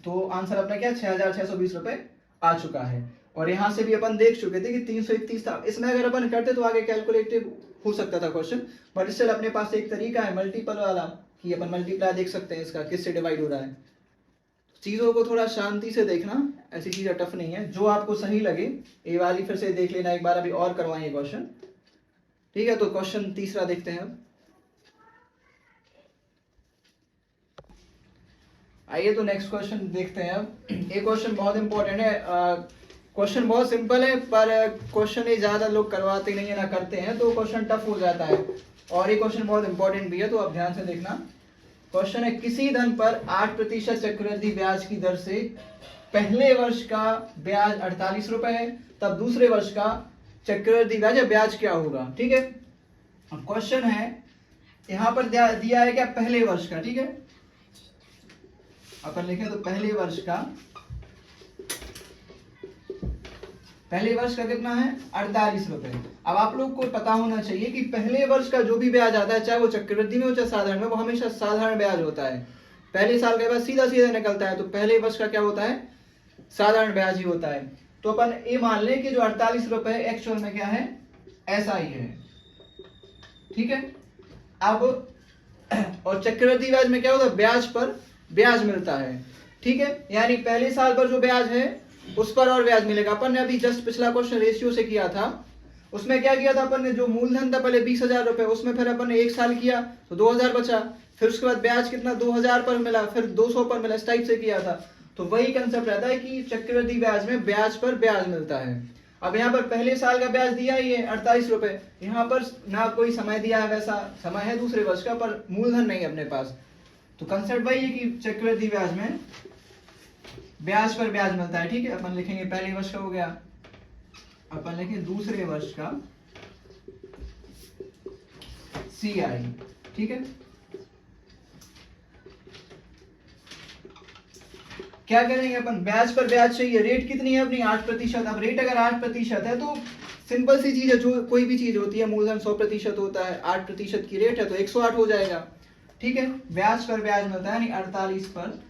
तो आंसर अपना क्या 6620 रुपए आ चुका है। और यहाँ से भी अपन देख चुके थे कि 331 था, इसमें अगर अपन करते तो आगे कैलकुलेटिव हो सकता था क्वेश्चन, बट स्टिल अपने पास एक तरीका है मल्टीपल वाला कि अपन मल्टीप्लाई देख सकते हैं इसका किससे डिवाइड हो रहा है। चीज़ों को थोड़ा शांति से देखना, ऐसी चीज़ें टफ नहीं है, जो आपको सही लगे ये वाली फिर से देख लेना एक बार, अभी और करवाएंगे क्वेश्चन, ठीक है। तो क्वेश्चन तीसरा देखते हैं अब। आइए तो नेक्स्ट क्वेश्चन देखते हैं अब। ये क्वेश्चन बहुत इंपॉर्टेंट है, क्वेश्चन बहुत सिंपल है पर क्वेश्चन ये ज़्यादा लोग करवाते नहीं है ना करते हैं, तो क्वेश्चन टफ हो जाता है, और ये क्वेश्चन बहुत इंपॉर्टेंट भी है, तो आप ध्यान से देखना। क्वेश्चन है, किसी धन पर 8% चक्रवृद्धि ब्याज की दर से पहले वर्ष का ब्याज 48 रुपए है, तब दूसरे वर्ष का चक्रवृद्धि ब्याज क्या होगा, ठीक है। अब क्वेश्चन है यहाँ पर दिया है क्या, पहले वर्ष का, ठीक है। अपन लिखें तो पहले वर्ष का कितना है, 48 रुपए। अब आप लोग को पता होना चाहिए कि पहले वर्ष का जो भी ब्याज आता है, चाहे वो चक्रवृद्धि में हो चाहे साधारण में, वो हमेशा साधारण ब्याज होता है। पहले साल के बाद सीधा सीधा निकलता है, तो पहले वर्ष का क्या होता है, साधारण ब्याज ही होता है। तो अपन ये मान लें कि जो 48 रुपए एक्चुअल में क्या है, ऐसा ही है, ठीक है। अब और चक्रवृद्धि ब्याज में क्या होता है, ब्याज पर ब्याज मिलता है, ठीक है। यानी पहले साल पर जो ब्याज है उस पर और ब्याज मिलेगा। अपन ने अभी जस्ट पिछला क्वेश्चन रेशियो से किया था, उसमें क्या किया था अपन ने, जो मूलधन था पहले 20,000 रुपए, उसमें फिर अपन ने 1 साल किया तो 2,000 बचा, फिर उसके बाद ब्याज कितना 2,000 पर मिला, फिर 200 पर मिला, इस टाइप से किया था। तो वही कंसेप्ट रहता है कि चक्रवृद्धि ब्याज में ब्याज पर ब्याज मिलता है। अब यहाँ पर पहले साल का ब्याज दिया ही है 48 रुपए, यहाँ पर ना कोई समय दिया है, वैसा समय है दूसरे वर्ष का, पर मूलधन नहीं है अपने पास। तो कंसेप्ट वही है कि चक्रवृद्धि ब्याज में ब्याज पर ब्याज मिलता है, ठीक है। अपन लिखेंगे पहले वर्ष का हो गया, अपन लिखेंगे दूसरे वर्ष का CI, ठीक है। क्या करेंगे अपन, ब्याज पर ब्याज चाहिए, रेट कितनी है अपनी 8%। अब रेट अगर 8% है तो सिंपल सी चीज है, जो कोई भी चीज होती है मूलधन 100% होता है, 8% की रेट है तो 108 हो जाएगा, ठीक है। ब्याज पर ब्याज मिलता है, यानी 48 पर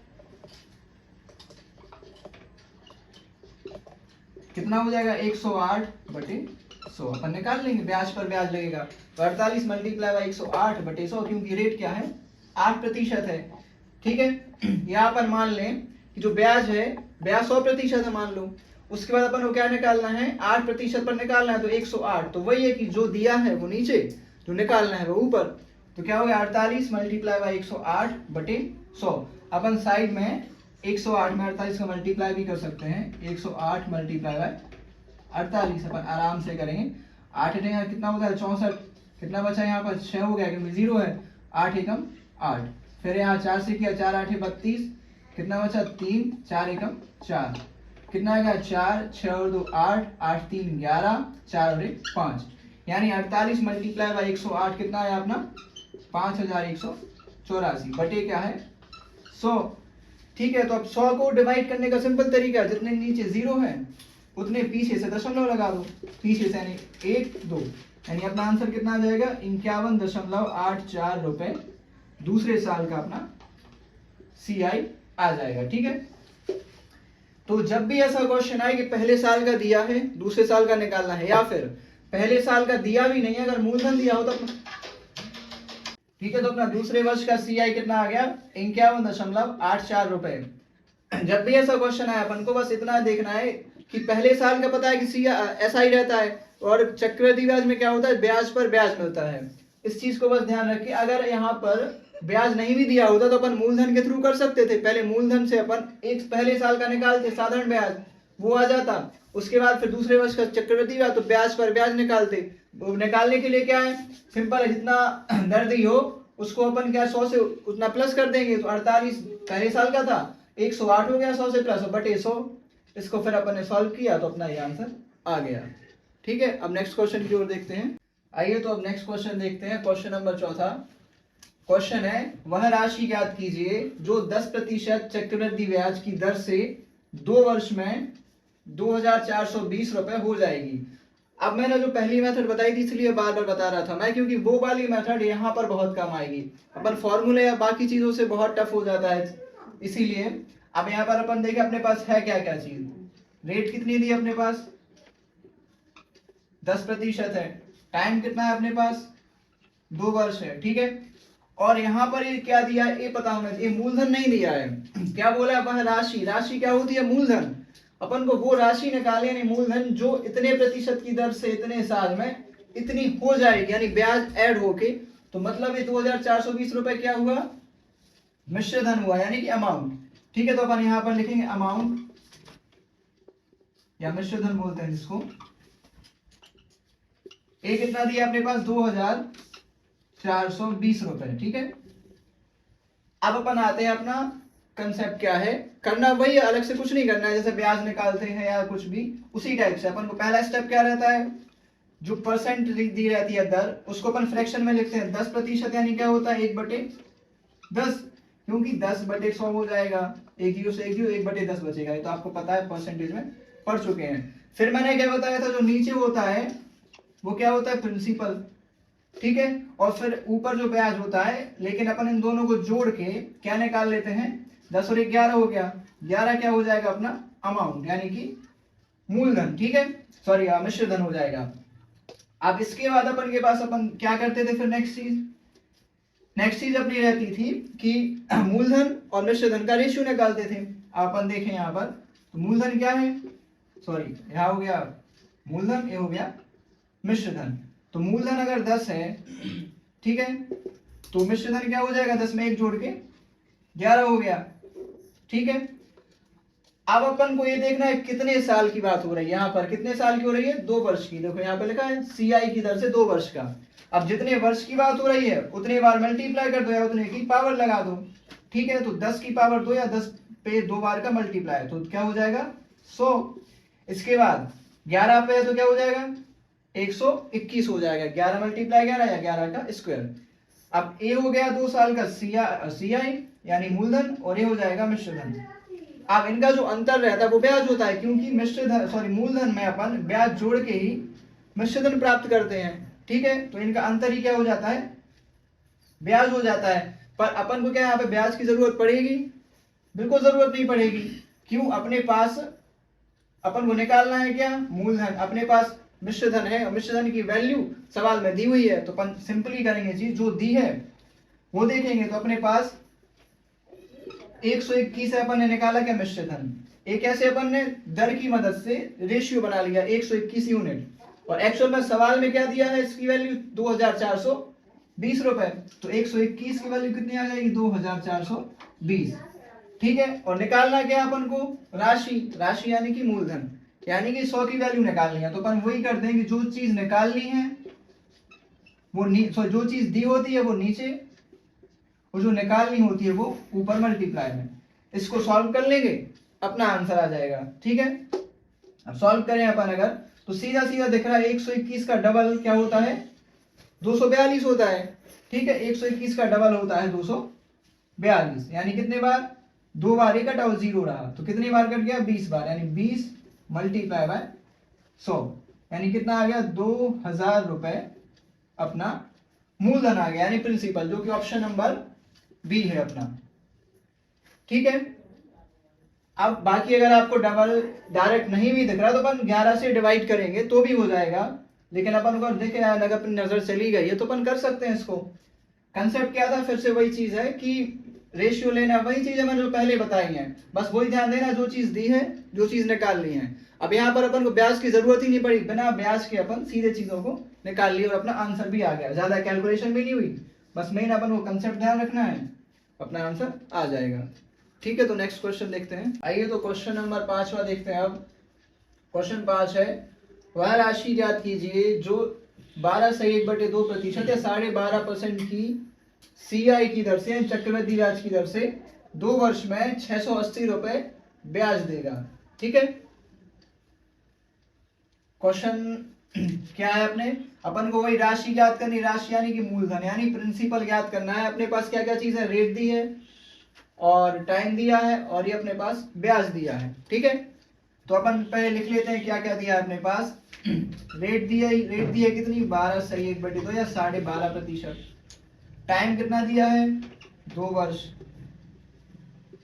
कितना हो जाएगा, 108/100। अपन निकाल लेंगे, ब्याज पर ब्याज लगेगा तो 48 मल्टीप्लाई बाई 108/100, क्योंकि रेट क्या है 8% है, ठीक है। यहाँ पर मान लें कि जो ब्याज है, ब्याज 100% है मान लो, उसके बाद अपन को क्या निकालना है, 8% पर निकालना है तो 108। तो वही है कि जो दिया है वो नीचे, जो निकालना है वो ऊपर, तो क्या हो गया 48 मल्टीप्लाई बाई 108/100। अपन साइड में 108 में 48 का मल्टीप्लाई भी कर सकते हैं, 108 मल्टीप्लाई बाय 48 अपन आराम से करेंगे। 8 यहाँ कितना होता है 64, कितना बचा यहाँ पर 6 हो गया क्योंकि 0 है, 8 एकम 8, फिर यहाँ 4 से किया 4 8 32, कितना बचा 3, 4 एकम 4, कितना आएगा 4, 6 और 2 8, 8 3 11, 4 और 1 5, यानी 48 मल्टीप्लाई बाई 108 कितना है अपना 5184 बटे क्या है 100, ठीक है। तो अब 100 को डिवाइड करने का सिंपल तरीका है, जितने नीचे 0 है उतने पीछे से दशमलव लगा दो, पीछे से यानी 1 2, यानी अपना आंसर कितना आ जाएगा 51.84 रुपए दूसरे साल का अपना CI आ जाएगा, ठीक है। तो जब भी ऐसा क्वेश्चन आए कि पहले साल का दिया है दूसरे साल का निकालना है, या फिर पहले साल का दिया भी नहीं है अगर मूलधन दिया हो तो, ठीक है, तो अपना दूसरे वर्ष का CI कितना आ गया 51.84 रुपए। जब भी ऐसा क्वेश्चन आया अपन को बस इतना देखना है कि पहले साल का पता है कि ऐसा ही रहता है, और चक्रवृद्धि ब्याज में क्या होता है ब्याज पर ब्याज मिलता है। इस चीज को बस ध्यान रखिए। अगर यहाँ पर ब्याज नहीं भी दिया होता तो अपन मूलधन के थ्रू कर सकते थे, पहले मूलधन से अपन एक पहले साल का निकालते साधारण ब्याज, वो आ जाता, उसके बाद फिर दूसरे वर्ष का चक्रवृद्धि ब्याज तो ब्याज पर ब्याज निकालते। वो निकालने के लिए क्या है सिंपल है, जितना दर दी हो उसको अपन क्या 100 से उतना प्लस कर देंगे, तो 48 पहले साल का था 108 हो गया 100 से प्लस बटे 100, इसको फिर अपन ने सॉल्व किया तो अपना ये आंसर आ गया, ठीक है। अब नेक्स्ट क्वेश्चन की ओर देखते हैं। आइए तो अब नेक्स्ट क्वेश्चन देखते हैं, क्वेश्चन नंबर 4। क्वेश्चन है, वह राशि ज्ञात कीजिए जो 10% चक्रवृद्धि ब्याज की दर से 2 वर्ष में 2,420 रुपए हो जाएगी। अब मैंने जो पहली मेथड बताई थी इसलिए बार बार बता रहा था मैं, क्योंकि वो वाली मेथड यहाँ पर बहुत कम आएगी, अपन फॉर्मूले या बाकी चीजों से बहुत टफ हो जाता है, इसीलिए अब यहाँ पर अपन देखें अपने पास है क्या क्या चीज, रेट कितनी दी अपने पास 10% है, टाइम कितना है अपने पास 2 वर्ष है, ठीक है। और यहाँ पर ये क्या दिया है ये पता होना चाहिए, मूलधन नहीं दिया है। क्या बोला है वह राशि, राशि क्या होती है मूलधन। अपन को वो राशि निकाले यानी मूलधन जो इतने प्रतिशत की दर से इतने साल में इतनी हो जाएगी, यानी ब्याज ऐड होके। तो मतलब ये 2420 रुपए क्या हुआ, मिश्र धन हुआ, यानी कि अमाउंट। ठीक है, तो अपन यहाँ पर लिखेंगे अमाउंट या मिश्र धन बोलते हैं जिसको। एक कितना दिया अपने पास 2420 रुपए। ठीक है, अब अपन आते हैं अपना कंसेप्ट क्या है, करना वही है, अलग से कुछ नहीं करना है, जैसे ब्याज निकालते हैं या कुछ भी उसी टाइप से। अपन को पहला स्टेप क्या रहता है, जो परसेंट दी रहती है दर उसको अपन फ्रैक्शन में लिखते हैं 10%, यानी क्या होता है 1/10, क्योंकि 10/100 हो जाएगा, एक जीरो से एक जीरो, 1/10 बचेगा। ये तो आपको पता है, परसेंटेज में पढ़ चुके हैं। फिर मैंने क्या बताया था, जो नीचे होता है वो क्या होता है प्रिंसिपल। ठीक है, और फिर ऊपर जो ब्याज होता है, लेकिन अपन इन दोनों को जोड़ के क्या निकाल लेते हैं, 10 और 11 हो गया, 11 क्या हो जाएगा अपना अमाउंट, यानी कि मूलधन। ठीक है, सॉरी मिश्र धन हो जाएगा। अब इसके बाद अपन के पास अपन क्या करते थे, फिर नेक्स्ट चीज अपनी रहती थी कि मूलधन और मिश्र धन का रेशियो निकालते थे। अपन देखें यहाँ पर, तो मूलधन क्या है, सॉरी यहाँ हो गया मूलधन, ये हो गया मिश्र धन। तो मूलधन अगर 10 है, ठीक है, तो मिश्र धन क्या हो जाएगा, 10 में 1 जोड़ के 11 हो गया। ठीक है, अब अपन को ये देखना है कितने साल की बात हो रही है, यहाँ पर कितने साल की हो रही है, 2 वर्ष की। देखो यहाँ पे लिखा है CI की दर से 2 वर्ष का। अब जितने वर्ष की बात हो रही है उतने बार मल्टीप्लाई कर दो या उतने की पावर लगा दो। ठीक है, तो 10 की पावर 2 या 10 पे 2 बार का मल्टीप्लाई, तो क्या हो जाएगा 100। इसके बाद 11 पे तो क्या हो जाएगा 121 हो जाएगा, 11 मल्टीप्लाई 11 या 11 का स्क्वायर। अब ये हो गया 2 साल का CI यानी मूलधन, और ये हो जाएगा मिश्र धन। अब इनका जो अंतर रहता है वो ब्याज होता है, क्योंकि मूलधन में अपन ब्याज जोड़ के ही मिश्र धन प्राप्त करते हैं। ठीक है, तो इनका अंतर ही क्या हो जाता है, ब्याज हो जाता है। पर अपन को क्या यहाँ पे ब्याज की जरूरत पड़ेगी, बिल्कुल जरूरत नहीं पड़ेगी। क्यों, अपने पास अपन को निकालना है क्या मूलधन, अपने पास मिश्र धन है और मिश्र धन की वैल्यू सवाल में दी हुई है। तो अपन सिंपली करेंगे चीज जो दी है वो देखेंगे। तो अपने पास 121 है, अपन ने निकाला क्या मिश्र धन। एक ऐसे अपन ने दर की मदद से रेशियो बना लिया 121 यूनिट, और एक्चुअल में सवाल में क्या दिया है, इसकी वैल्यू 2420 रुपए। तो 121 की वैल्यू कितनी आ जाएगी 2420। ठीक है, और निकालना क्या अपन को, राशि यानी कि मूलधन, यानी कि 100 की वैल्यू निकालनी है। तो अपन वही कर देंगे, जो चीज निकालनी है वो जो चीज दी होती है वो नीचे, और जो निकालनी होती है वो ऊपर मल्टीप्लाई में। इसको सॉल्व कर लेंगे, अपना आंसर आ जाएगा। ठीक है, अब सॉल्व करें अपन अगर, तो सीधा सीधा दिख रहा है 121 का डबल क्या होता है 242 होता है। ठीक है, 121 का डबल होता है 242, यानी कितने बार, 2 बार ही कटा और 0 रहा, तो कितनी बार कट गया 20 बार, यानी 20 मल्टीप्लाई बाय 100, यानी कितना आ गया 2000 रुपए अपना मूलधन आ गया, यानी प्रिंसिपल, जो कि ऑप्शन नंबर बी है अपना। ठीक है, अब बाकी अगर आपको डबल डायरेक्ट नहीं भी दिख रहा तो अपन 11 से डिवाइड करेंगे तो भी हो जाएगा, लेकिन अपन को देखे अगर अपनी नजर चली गई है तो अपन कर सकते हैं इसको। कंसेप्ट क्या था, फिर से वही चीज है कि रेशियो लेना, वही चीज है मैंने जो पहले बताई है, बस वही ध्यान देना, जो चीज दी है जो चीज निकालनी है। अब यहाँ पर अपन को ब्याज की जरूरत ही नहीं पड़ी, बिना ब्याज के अपन सीधे चीजों को निकाल लिया और अपना आंसर भी आ गया, ज्यादा कैलकुलेशन भी नहीं हुई, बस मेन अपन को कंसेप्ट ध्यान रखना है, अपना आंसर आ जाएगा। ठीक है, तो नेक्स्ट क्वेश्चन देखते हैं। आइए तो क्वेश्चन नंबर 5वां देखते हैं। अब क्वेश्चन 5 है, वह राशि ज्ञात कीजिए जो 12/1/2% या 12.5% की CI की दर से, चक्रवृद्धि ब्याज की दर से 2 वर्ष में 680 रुपए ब्याज देगा। ठीक है, क्वेश्चन क्या है, अपने अपन को वही राशि ज्ञात करनी, राशि यानी कि मूलधन यानी प्रिंसिपल ज्ञात करना है। अपने पास क्या क्या चीज है, रेट दी है और टाइम दिया है और ये अपने पास ब्याज दिया है। ठीक है, तो अपन पहले लिख लेते हैं क्या क्या दिया है अपने पास। रेट दी है कितनी 12/1/2 या 12.5%। टाइम कितना दिया है 2 वर्ष,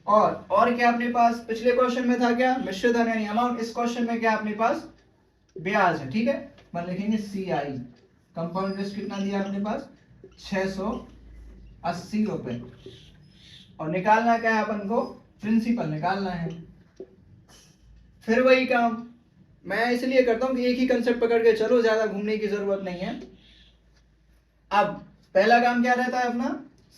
और क्या अपने पास पिछले क्वेश्चन में था क्या मिश्र धन यानी अमाउंट, इस क्वेश्चन में क्या अपने पास ब्याज है। ठीक है, अपन लिखेंगे CI, कंपाउंड इंटरेस्ट कितना दिया अपने पास 680 ₹80। और निकालना क्या है अपन को, प्रिंसिपल निकालना है। फिर वही काम मैं इसलिए करता हूँ कि एक ही कंसेप्ट पकड़ के चलो, ज्यादा घूमने की जरूरत नहीं है। अब पहला काम क्या रहता है अपना,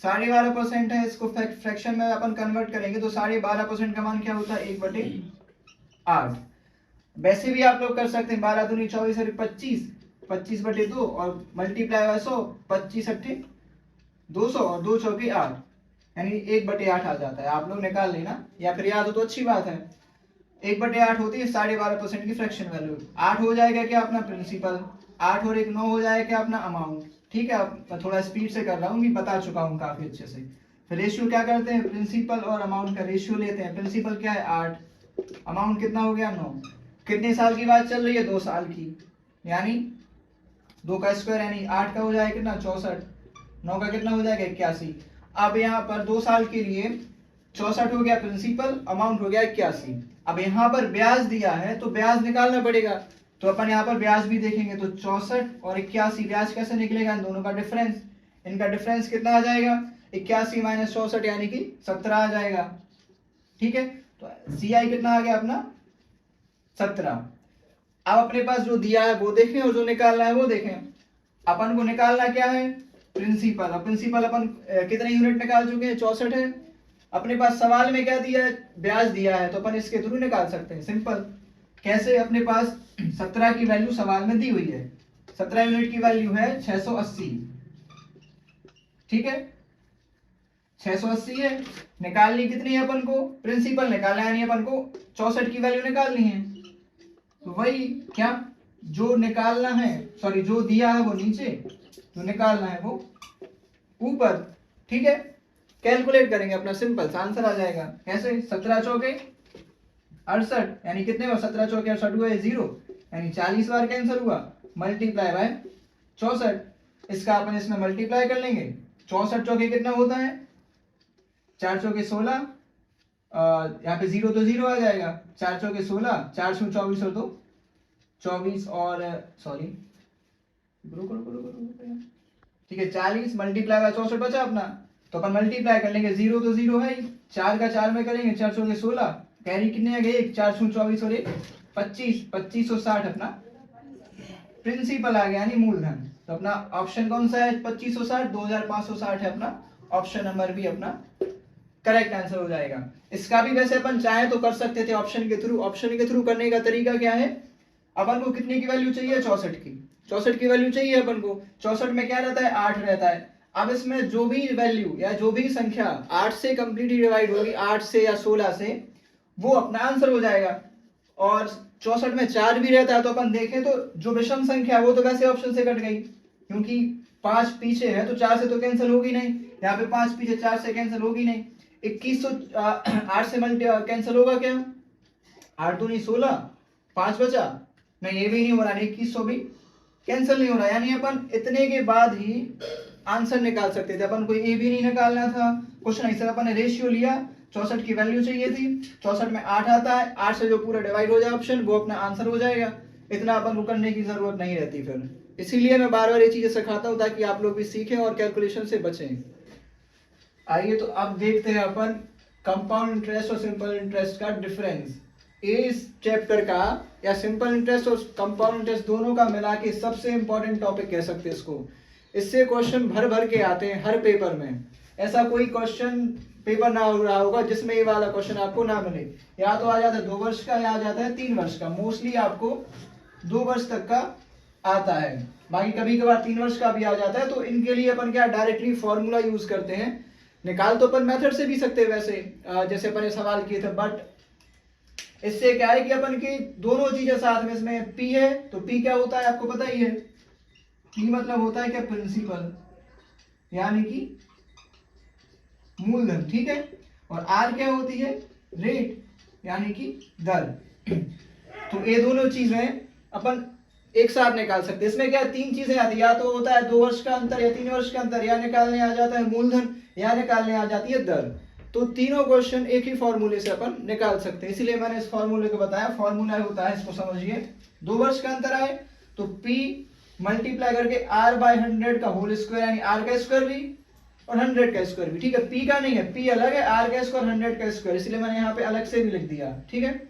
12.5% है, इसको फ्रैक्शन में अपन कन्वर्ट करेंगे तो 12.5% का मान क्या होता है, 1/8। वैसे भी आप लोग कर सकते हैं, 12 दूनी 24 और 25, 25/2 और मल्टीप्लाई बाय 100, 25 अट्ठे 200 और 2 चौके 8, यानी 1/8 आ जाता है। आप लोग निकाल लेना, या फिर याद हो तो अच्छी बात है। 1/8 होती है 12.5% की फ्रैक्शन वैल्यू। 8 हो जाएगा क्या अपना प्रिंसिपल, 8 और 1 9 हो जाएगा क्या अपना अमाउंट। ठीक है, अब मैं थोड़ा स्पीड से कर रहा हूँ, बता चुका हूँ काफी अच्छे से। फिर रेशियो क्या करते हैं, प्रिंसिपल और अमाउंट का रेशियो लेते हैं। प्रिंसिपल क्या है 8, अमाउंट कितना हो गया 9। कितने साल की बात चल रही है, 2 साल की, यानी 2 का स्क्वायर यानी 8 का हो जाएगा कितना 64, 9 का कितना हो जाएगा 81। अब यहाँ पर 2 साल के लिए 64 हो गया प्रिंसिपल, अमाउंट हो गया 81। अब यहाँ पर ब्याज दिया है तो ब्याज निकालना पड़ेगा, तो अपन यहाँ पर ब्याज भी देखेंगे। तो 64 और 81 ब्याज कैसे निकलेगा, इन दोनों का डिफरेंस, इनका डिफरेंस कितना आ जाएगा 81 माइनस 64 यानी कि 17 आ जाएगा। ठीक है, तो CI कितना आ गया अपना 17। अब अपने पास जो दिया है वो देखें और जो निकालना है वो देखें। अपन को निकालना क्या है, प्रिंसिपल। अब प्रिंसिपल अपन कितने यूनिट निकाल चुके हैं, 64 है। अपने पास सवाल में क्या दिया है, ब्याज दिया है, तो अपन इसके थ्रू निकाल सकते हैं। सिंपल कैसे, अपने पास 17 की वैल्यू सवाल में दी हुई है, 17 यूनिट की वैल्यू है 680। ठीक है, 680 है, निकालनी कितनी है अपन को, प्रिंसिपल निकालना है, यानी अपन को 64 की वैल्यू निकालनी है। तो वही क्या, जो निकालना है, सॉरी जो दिया है वो नीचे, जो निकालना है वो ऊपर। ठीक है, कैलकुलेट करेंगे अपना, सिंपल सा आंसर आ जाएगा। कैसे, 17 चौके 68, यानी कितने बार 17 चौके 68 हुआ, 0 यानी 40 बार कैंसिल हुआ, मल्टीप्लाई बाय 64। इसका अपन इसमें मल्टीप्लाई कर लेंगे। 64 चौके कितना होता है, 4 चौके 16, यहाँ पे 0 तो 0 आ जाएगा, 4 चौके 16, 4 सौ 24 और 2 24 और सॉरी ठीक है 40 मल्टीप्लाई बाय 64 बचा अपना, तो अपन मल्टीप्लाई कर लेंगे। 0 तो 0 है, 4 का 4 में करेंगे, 4 चौके 16, कैरी कितने आ गए, 4 सौ 24 और 25, 2560 अपना प्रिंसिपल आ गया, यानी मूलधन। तो अपना ऑप्शन कौन सा है, 2560, 2560 है अपना ऑप्शन नंबर बी अपना करेक्ट आंसर हो जाएगा। इसका भी वैसे अपन चाहे तो कर सकते थे ऑप्शन के थ्रू। ऑप्शन के थ्रू करने का तरीका क्या है, अपन को कितने की वैल्यू चाहिए, 64 की, 64 की वैल्यू चाहिए अपन को। 64 में क्या रहता है, 8 रहता है। अब इसमें जो भी वैल्यू या जो भी संख्या 8 से कंप्लीटली डिवाइड होगी, 8 से या 16 से, वो अपना आंसर हो जाएगा। और 64 में 4 भी रहता है, तो अपन देखें तो जो विषम संख्या है वो तो वैसे ऑप्शन से कट गई, क्योंकि 5 पीछे है तो 4 से तो कैंसिल होगी नहीं, यहाँ पे 5 पीछे 4 से कैंसिल होगी नहीं। 8 से कैंसिल होगा क्या, 8 दूनी 16, 5 बचा, नहीं ये भी नहीं हो रहा, 2100 भी कैंसिल नहीं हो रहा, यानी अपन इतने के बाद ही आंसर निकाल सकते थे। अपन को ये भी नहीं निकालना था, कुछ नहीं, सिर्फ अपन ने रेशियो लिया, 64 की वैल्यू चाहिए थी, 64 में 8 आता है, 8 से जो पूरा डिवाइड हो जाए ऑप्शन, वो अपना आंसर हो जाएगा। इतना अपन को करने की जरूरत नहीं रहती फिर, इसीलिए मैं बार बार ये चीजें सिखाता हूँ ताकि आप लोग भी सीखें और कैलकुलेशन से बचें। आइए तो अब देखते हैं अपन कंपाउंड इंटरेस्ट और सिंपल इंटरेस्ट का डिफरेंस। इस चैप्टर का या सिंपल इंटरेस्ट और कंपाउंड इंटरेस्ट दोनों का मिला के सबसे इंपॉर्टेंट टॉपिक कह सकते हैं इसको। इससे क्वेश्चन भर भर के आते हैं हर पेपर में, ऐसा कोई क्वेश्चन पेपर ना हो रहा होगा जिसमें ये वाला क्वेश्चन आपको ना मिले। या तो आ जाता है 2 वर्ष का, या आ जाता है 3 वर्ष का, मोस्टली आपको 2 वर्ष तक का आता है, बाकी कभी कभार 3 वर्ष का भी आ जाता है। तो इनके लिए अपन क्या डायरेक्टली फॉर्मूला यूज करते हैं, निकाल तो अपन मेथड से भी सकते हैं वैसे, जैसे अपन ने सवाल किए थे, बट इससे क्या है कि अपन की दोनों चीजें साथ में, इसमें P है तो P क्या होता है आपको पता ही है, P मतलब होता है क्या, प्रिंसिपल यानी कि मूलधन। ठीक है, और R क्या होती है, रेट यानी कि दर। तो ये दोनों चीजें अपन एक साथ निकाल सकते हैं। इसमें क्या 3 चीजें आती है, या तो होता है 2 वर्ष का अंतर या 3 वर्ष का अंतर, या निकालने आ जाता है मूलधन, या निकालने आ जाती है दर। तो तीनों क्वेश्चन एक ही फॉर्मूले से अपन निकाल सकते हैं, इसीलिए मैंने इस फॉर्मूले को बताया। फॉर्मूला होता है, इसको समझिए, 2 वर्ष का अंतर आए तो P मल्टीप्लाई करके R/100 का होल स्क्वायर, यानी R का स्क्वायर भी और 100 का स्क्वायर भी, ठीक है। पी का नहीं है, पी अलग है, आर का स्क्वायर 100 का स्क्वायर, इसलिए मैंने यहाँ पे अलग से भी लिख दिया, ठीक है।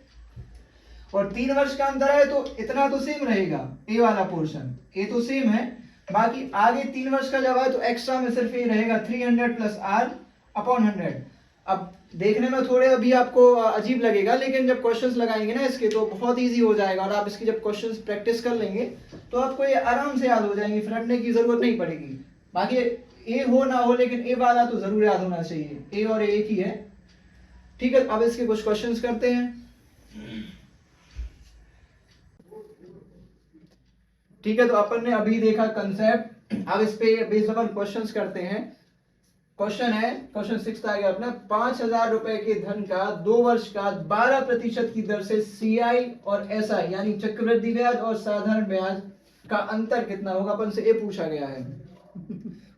और 3 वर्ष का अंतर है तो इतना तो सेम रहेगा, ए वाला पोर्शन ए तो सेम है, बाकी आगे 3 वर्ष का जब है तो एक्स्ट्रा में सिर्फ ये रहेगा 300 प्लस आर अपॉन 100। अब देखने में थोड़े अभी आपको अजीब लगेगा, लेकिन जब क्वेश्चंस लगाएंगे ना इसके तो बहुत इजी हो जाएगा, और आप इसकी जब क्वेश्चंस प्रैक्टिस कर लेंगे तो आपको ये आराम से याद हो जाएंगे, फिर रटने की जरूरत नहीं पड़ेगी। बाकी ए हो ना हो, लेकिन ए वाला तो जरूर याद होना चाहिए, ए और ए एक ही है, ठीक है। अब इसके कुछ क्वेश्चंस करते हैं, ठीक है। तो अपन ने अभी देखा कंसेप्ट, अब इस पे बेस्ड अपन क्वेश्चंस करते हैं। क्वेश्चन है, क्वेश्चन 6 आ गया अपना, 5,000 रुपए के धन का 2 वर्ष का 12% की दर से सीआई और एसआई यानी चक्रवृद्धि ब्याज और साधारण ब्याज का अंतर कितना होगा, अपन से ये पूछा गया है।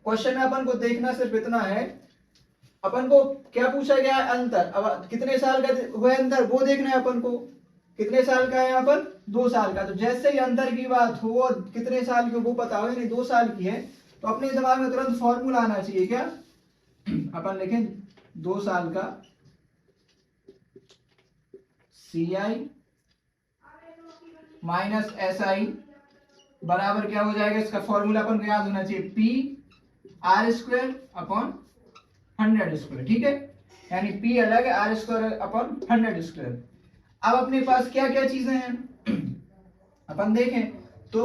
क्वेश्चन में अपन को देखना सिर्फ इतना है, अपन को क्या पूछा गया है, अंतर। अब कितने साल का हुआ अंतर वो देखना है अपन को, कितने साल का है यहाँ पर 2 साल का। तो जैसे ही अंतर की बात हो और कितने साल की वो पता हो, यानी 2 साल की है, तो अपने दिमाग में तुरंत फॉर्मूला आना चाहिए, क्या अपन लिखें 2 साल का सी आई माइनस एस आई बराबर क्या हो जाएगा, इसका फॉर्मूला अपन को याद होना चाहिए, P R square upon 100 square, ठीक है। यानी पी अलग है, आर स्क्वायर अपॉन 100 स्क्वायर। अब अपने पास क्या क्या चीजें हैं अपन देखें तो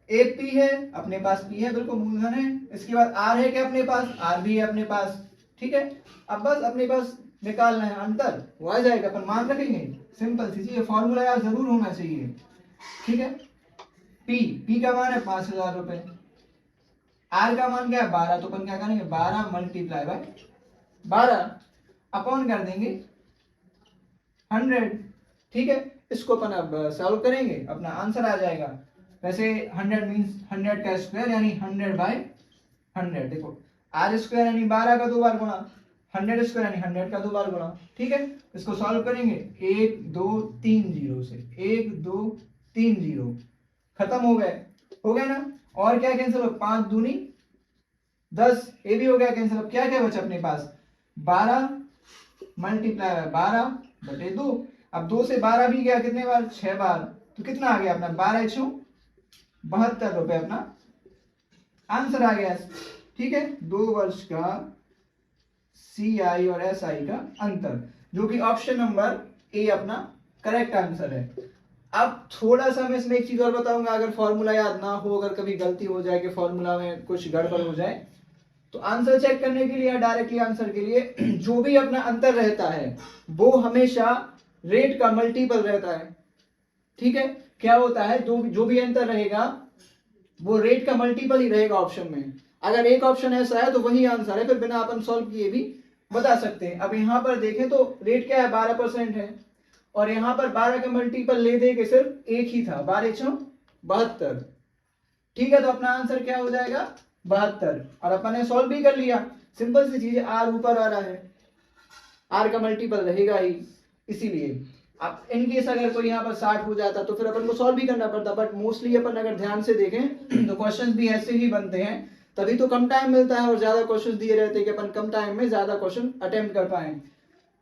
एक पी है अपने पास, पी है बिल्कुल मूलधन है, इसके बाद आर है क्या अपने पास, आर भी है अपने पास, ठीक है। अब बस अपने पास निकालना है अंतर, वो आ जाएगा, अपन मान रखेंगे, सिंपल सी चीज, फॉर्मूला यार जरूर होना चाहिए, ठीक है। पी का मान है 5,000 रुपए, आर का मान क्या है 12, तो अपन क्या करेंगे 12 मल्टीप्लाई बाय 12 अपॉन कर देंगे 100, ठीक है। इसको अपन अब सॉल्व करेंगे, अपना आंसर आ जाएगा। वैसे 100 मींस 100 का स्क्वायर यानी 100 बाय 100, देखो आर स्क्वायर यानी 12 का 2 बार गुणा, 100 स्क्वायर यानी 100 का 2 बार गुणा, ठीक है। इसको सॉल्व करेंगे 1 2 3 0 से, 1 2 3 0 खत्म हो गए ना। और क्या कैंसिल हो, 5 दूनी 10, ये भी हो गया कैंसिल। अब क्या क्या बचा अपने पास, 12 मल्टीप्लाई बाय 12 बटे 2। अब 2 से 12 भी गया कितने बार, 6 बार, तो कितना आ गया अपना 12 × 72 रुपए, अपना आंसर आ गया, ठीक है। 2 वर्ष का सी आई और एस आई का अंतर, जो कि ऑप्शन नंबर ए अपना करेक्ट आंसर है। अब थोड़ा सा मैं इसमें एक चीज और बताऊंगा, अगर फॉर्मूला याद ना हो, अगर कभी गलती हो जाए कि फॉर्मूला में कुछ गड़बड़ हो जाए, तो आंसर चेक करने के लिए या डायरेक्टली आंसर के लिए जो भी अपना अंतर रहता है वो हमेशा रेट का मल्टीपल रहता है, ठीक है। क्या होता है, जो भी अंतर रहेगा वो रेट का मल्टीपल ही रहेगा ऑप्शन में। अगर एक ऑप्शन ऐसा है तो वही आंसर है, फिर बिना अपन सॉल्व किए भी बता सकते हैं। अब यहाँ पर देखें तो रेट क्या है 12% है, और यहाँ पर 12 का मल्टीपल ले दे के सिर्फ एक ही था, 12 × 72, ठीक है। तो अपना आंसर क्या हो जाएगा 72, और अपन ने सॉल्व भी कर लिया, सिंपल सी चीज है, आर ऊपर आ रहा है, आर का मल्टीपल रहेगा ही, इसीलिए। अब इनकेस अगर कोई यहाँ पर 60 हो जाता तो फिर अपन को सॉल्व भी करना पड़ता, बट मोस्टली अपन अगर ध्यान से देखें तो क्वेश्चंस भी ऐसे ही बनते हैं, तभी तो कम टाइम मिलता है और ज्यादा क्वेश्चंस दिए रहते हैं कि अपन कम टाइम में ज्यादा क्वेश्चन अटेम्प्ट कर पाए।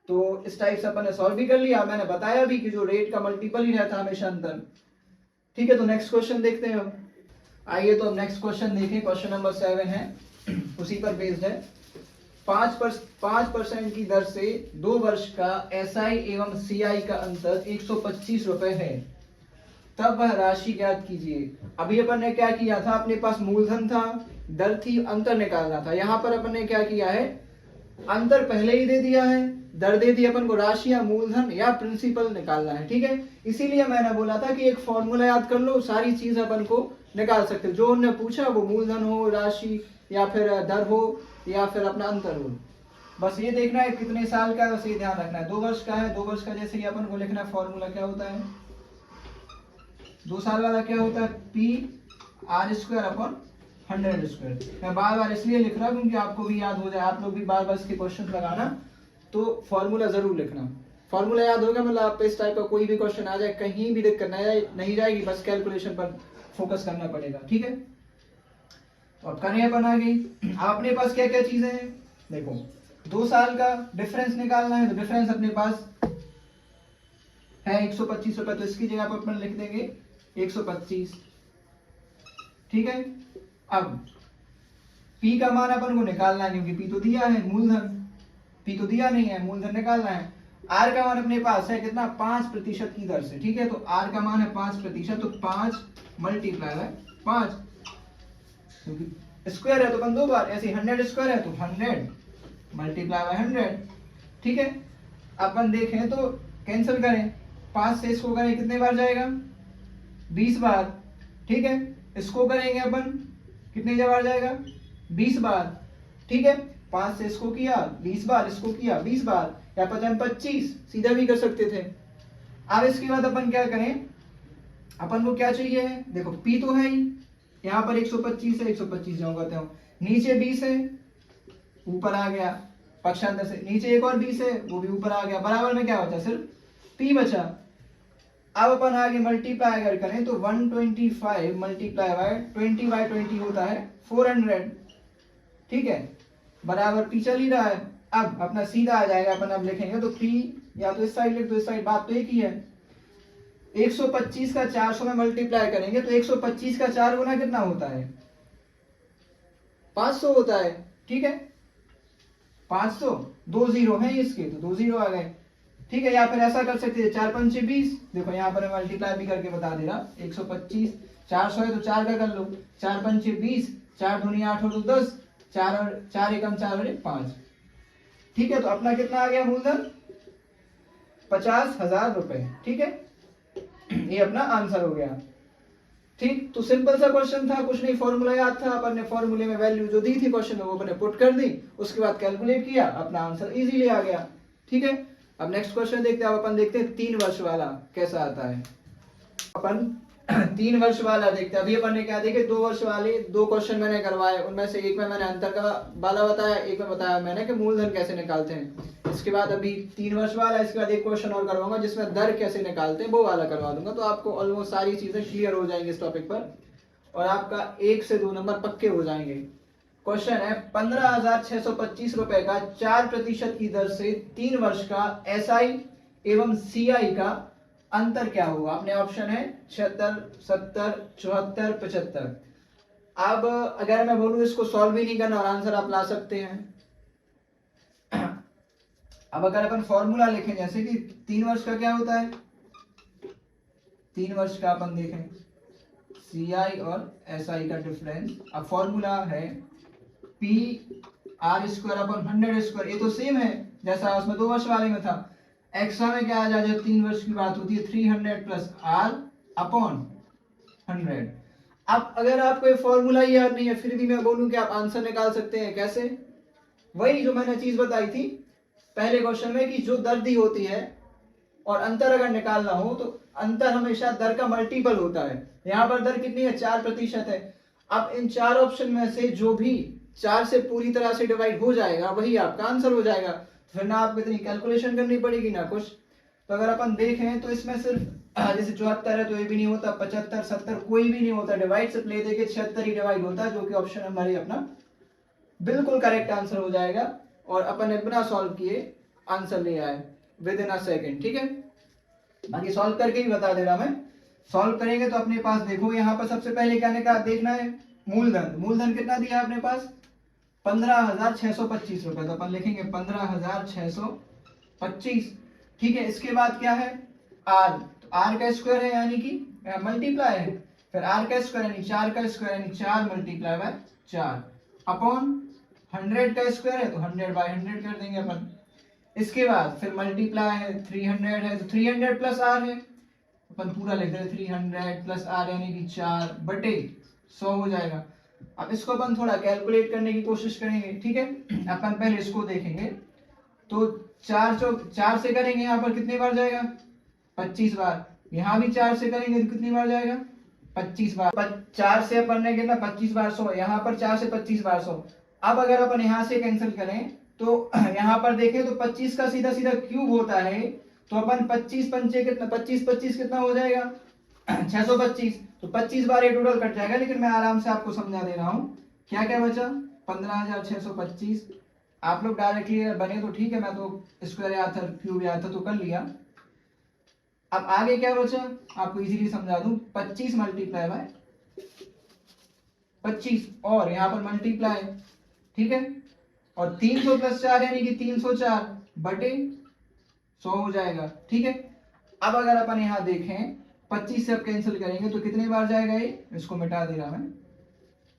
तो इस टाइप से अपन ने सॉल्व भी कर लिया, मैंने बताया भी कि जो रेट का मल्टीपल ही रहता है हमेशा अंतर, ठीक है। तो नेक्स्ट क्वेश्चन देखते हैं हम, आइए तो अब नेक्स्ट क्वेश्चन देखें। क्वेश्चन नंबर 7 है, उसी पर बेस्ड है। 5% की दर से 2 वर्ष का एसआई एवं सीआई का अंतर 125 रुपए है, तब वह राशि ज्ञात कीजिए। अभी अपन ने क्या किया था, अपने पास मूलधन था, दर थी, अंतर निकालना था। यहाँ पर अपन ने क्या किया है, अंतर पहले ही दे दिया है, दर दे दी, अपन को राशि या मूलधन या प्रिंसिपल निकालना है, ठीक है। इसीलिए मैंने बोला था कि एक फॉर्मूला याद कर लो, सारी चीज अपन को निकाल सकते। जो उन्होंने पूछा वो मूलधन हो, राशि या फिर दर हो या फिर अपना अंतर हो, बस ये देखना है कितने साल का है, बस ये ध्यान रखना है। 2 वर्ष का है, 2 वर्ष का जैसे ही अपन को लिखना है, फॉर्मूला क्या होता है, 2 साल वाला क्या होता है, P R square upon 100 square. मैं बार बार इसलिए लिख रहा हूँ क्योंकि आपको भी याद हो जाए, आप लोग भी बार बार इसके क्वेश्चन लगाना, तो फॉर्मूला जरूर लिखना। फॉर्मूला याद होगा मतलब आप इस टाइप का कोई भी क्वेश्चन आ जाए, कहीं भी दिक्कत नहीं जाएगी, बस कैलकुलेशन पर फोकस करना पड़ेगा, ठीक है। तो अब करें अपन आ गई, अब अपने पास क्या क्या चीजें हैं, देखो 2 साल का डिफरेंस निकालना है, तो डिफरेंस अपने पास है 125 रुपए, तो इसकी जगह पर अपन लिख देंगे 125। ठीक है, अब P का मान अपन को निकालना है, क्योंकि P तो दिया है मूलधन, P तो दिया नहीं है, मूलधन निकालना है। R का मान अपने पास है कितना, 5% की दर से। ठीक है, तो R का मान है 5%, तो 5 मल्टीप्लाई बाय 5, क्योंकि स्क्वायर है तो अपन 2 बार, ऐसे 100 स्क्वायर है तो 100 मल्टीप्लाई बाय 100। ठीक है, अपन देखें तो कैंसिल करें, 5 से इसको करें कितने बार जाएगा, 20 बार। ठीक है, इसको करेंगे अपन कितने बार जाएगा, 20 बार। ठीक है, 5 से इसको किया 20 बार, इसको किया 20 बार, या 25 सीधा भी कर सकते थे। अब इसके बाद अपन क्या करें, अपन को क्या चाहिए है, देखो P तो है ही, यहाँ पर 125 है, 125 जाऊँ करते हो, नीचे 20 है, ऊपर आ गया पक्षांतर से, नीचे एक और 20 है, वो भी ऊपर आ गया, बराबर में क्या बचा, सिर्फ P बचा। अब अपन आगे मल्टीप्लाई अगर करें तो 125 मल्टीप्लाई बाय 20 होता है 400। ठीक है, बराबर P चल ही रहा है। अब अपना सीधा आ जाएगा, अपन अब लिखेंगे तो P या तो इस साइड लिख दो, इस साइड, बात तो एक ही है। 125 का 400 में मल्टीप्लाई करेंगे तो 125 का 4 गुना कितना होता है, 500 होता है। ठीक है, 500, 2 जीरो है इसके, तो 2 जीरो आ गए। ठीक है, या फिर ऐसा कर सकते हैं 4 पंचे 20, देखो यहाँ पर मैं मल्टीप्लाई भी करके बता दे रहा, 125 400 है तो 4 का कर लो, 4 पंचे 20, 4 दूनी 8 और 10, 4 और 4 एकम 4 और 5। ठीक है, तो अपना कितना आ गया मूलधन, 50,000 रुपए। ठीक है, ये अपना आंसर हो गया। ठीक, तो सिंपल सा क्वेश्चन था, कुछ नहीं, फॉर्मूला याद था, अपन ने फॉर्मूले में वैल्यू जो दी थी क्वेश्चन में वो अपने पुट कर दी, उसके बाद कैलकुलेट किया, अपना आंसर इजीली आ गया। ठीक है, अब नेक्स्ट क्वेश्चन देखते हैं। अब अपन देखते हैं 3 वर्ष वाला कैसा आता है। अपन 3 वर्ष वाला देखते हैं। अभी अपन ने क्या देखे, 2 वर्ष वाले 2 क्वेश्चन मैंने करवाए, उनमें से एक में मैंने अंतर का वाला बताया, एक में बताया मैंने कि मूलधन कैसे निकालते हैं। इसके बाद अभी 3 वर्ष वाला, इसके बाद एक क्वेश्चन और करवाऊंगा जिसमें दर कैसे निकालते हैं वो वाला करवा दूंगा, तो आपको ऑलमोस्ट सारी चीजें क्लियर हो जाएंगी इस टॉपिक पर, और आपका 1 से 2 नंबर पक्के हो जाएंगे। क्वेश्चन है 15,625 रुपए का 4% की दर से 3 वर्ष का SI एवं CI का अंतर क्या होगा। अपने ऑप्शन है 76, 70, 74, 75। अब अगर मैं बोलूं इसको सॉल्व भी नहीं करना और आंसर आप ला सकते हैं। अब अगर अपन फॉर्मूला लिखें, जैसे कि 3 वर्ष का क्या होता है, 3 वर्ष का अपन देखें CI और SI का डिफरेंस। अब फॉर्मूला है P R square upon 100 square, ये तो सेम है जैसा उसमें 2 वर्ष वाले में था। एक्स्ट्रा में क्या आ जाए, जब 3 वर्ष की बात होती है 300 प्लस R अपॉन 100। अब अगर आपको ये फॉर्मूला याद नहीं है फिर भी मैं बोलूं कि आप आंसर निकाल सकते हैं। कैसे, वही जो मैंने चीज बताई थी पहले क्वेश्चन में कि जो दर दी होती है और अंतर अगर निकालना हो तो अंतर हमेशा दर का मल्टीपल होता है। यहाँ पर दर कितनी है, 4% है। अब इन 4 ऑप्शन में से जो भी 4 से पूरी तरह से डिवाइड हो जाएगा वही आपका आंसर हो जाएगा, फिर ना आपको इतनी कैलकुलेशन करनी पड़ेगी ना कुछ। तो अगर अपन देखें तो इसमें सिर्फ जैसे 74 है तो ये भी नहीं होता, 75, 70 कोई भी नहीं होता, डिवाइड सिर्फ ले देके 76 ही डिवाइड होता है, जो कि ऑप्शन नंबर ही अपना बिल्कुल करेक्ट आंसर हो जाएगा। और अपन ने बिना सॉल्व किए आंसर ले आए विद इन अ सेकेंड। ठीक है, बाकी सॉल्व करके ही बता दे रहा मैं। सॉल्व करेंगे तो अपने पास देखो यहाँ पर सबसे पहले क्या निकाल देखना है, मूलधन। मूलधन कितना दिया अपने पास, 15,625 रुपए, तो अपन लिखेंगे 15,625। ठीक है, इसके बाद क्या है R, तो R का स्क्वायर है यानी कि मल्टीप्लाई है, फिर R का स्क्वायर यानी 4 का स्क्वायर यानी 4 मल्टीप्लाई बाय 4 अपॉन 100 का स्क्वायर है तो 100 बाय 100 कर देंगे अपन। इसके बाद फिर मल्टीप्लाई है 300 है तो 300 प्लस R है, अपन पूरा लिख रहे 300 प्लस R यानी कि 4 बटे 100 हो जाएगा। अब इसको अपन थोड़ा कैलकुलेट करने की कोशिश करेंगे। ठीक है, अपन पहले इसको देखेंगे तो 4 से करेंगे यहाँ पर कितनी बार जाएगा, 25 बार। यहाँ भी 4 से करेंगे तो कितनी बार जाएगा, 25 बार। 4 से अपन ने कितना 25 बार 100, यहाँ पर 4 से 25 बार 100। अब अगर अपन यहाँ से कैंसिल करें तो यहाँ पर देखें तो 25 का सीधा सीधा क्यूब होता है, तो अपन 25 पंचे कितना, 25 कितना हो जाएगा 625, तो 25 बार ये टोटल कट जाएगा। लेकिन मैं आराम से आपको समझा दे रहा हूँ। क्या क्या बचा, 15,625 आप लोग डायरेक्टली बने तो ठीक है, मैं तो स्क्वायर याद था, क्यूब याद था तो कर लिया। अब आगे क्या बचा, आपको इजीली समझा दूं, 25 मल्टीप्लाई बाय 25 और यहाँ पर मल्टीप्लाई, ठीक है, और 300 प्लस 4 यानी कि 304 बटे 100 हो जाएगा, ठीक है। अब अगर अपन यहाँ देखें 25 से अब कैंसिल करेंगे तो कितने बार जाएगा ये, इसको मिटा दे रहा मैं,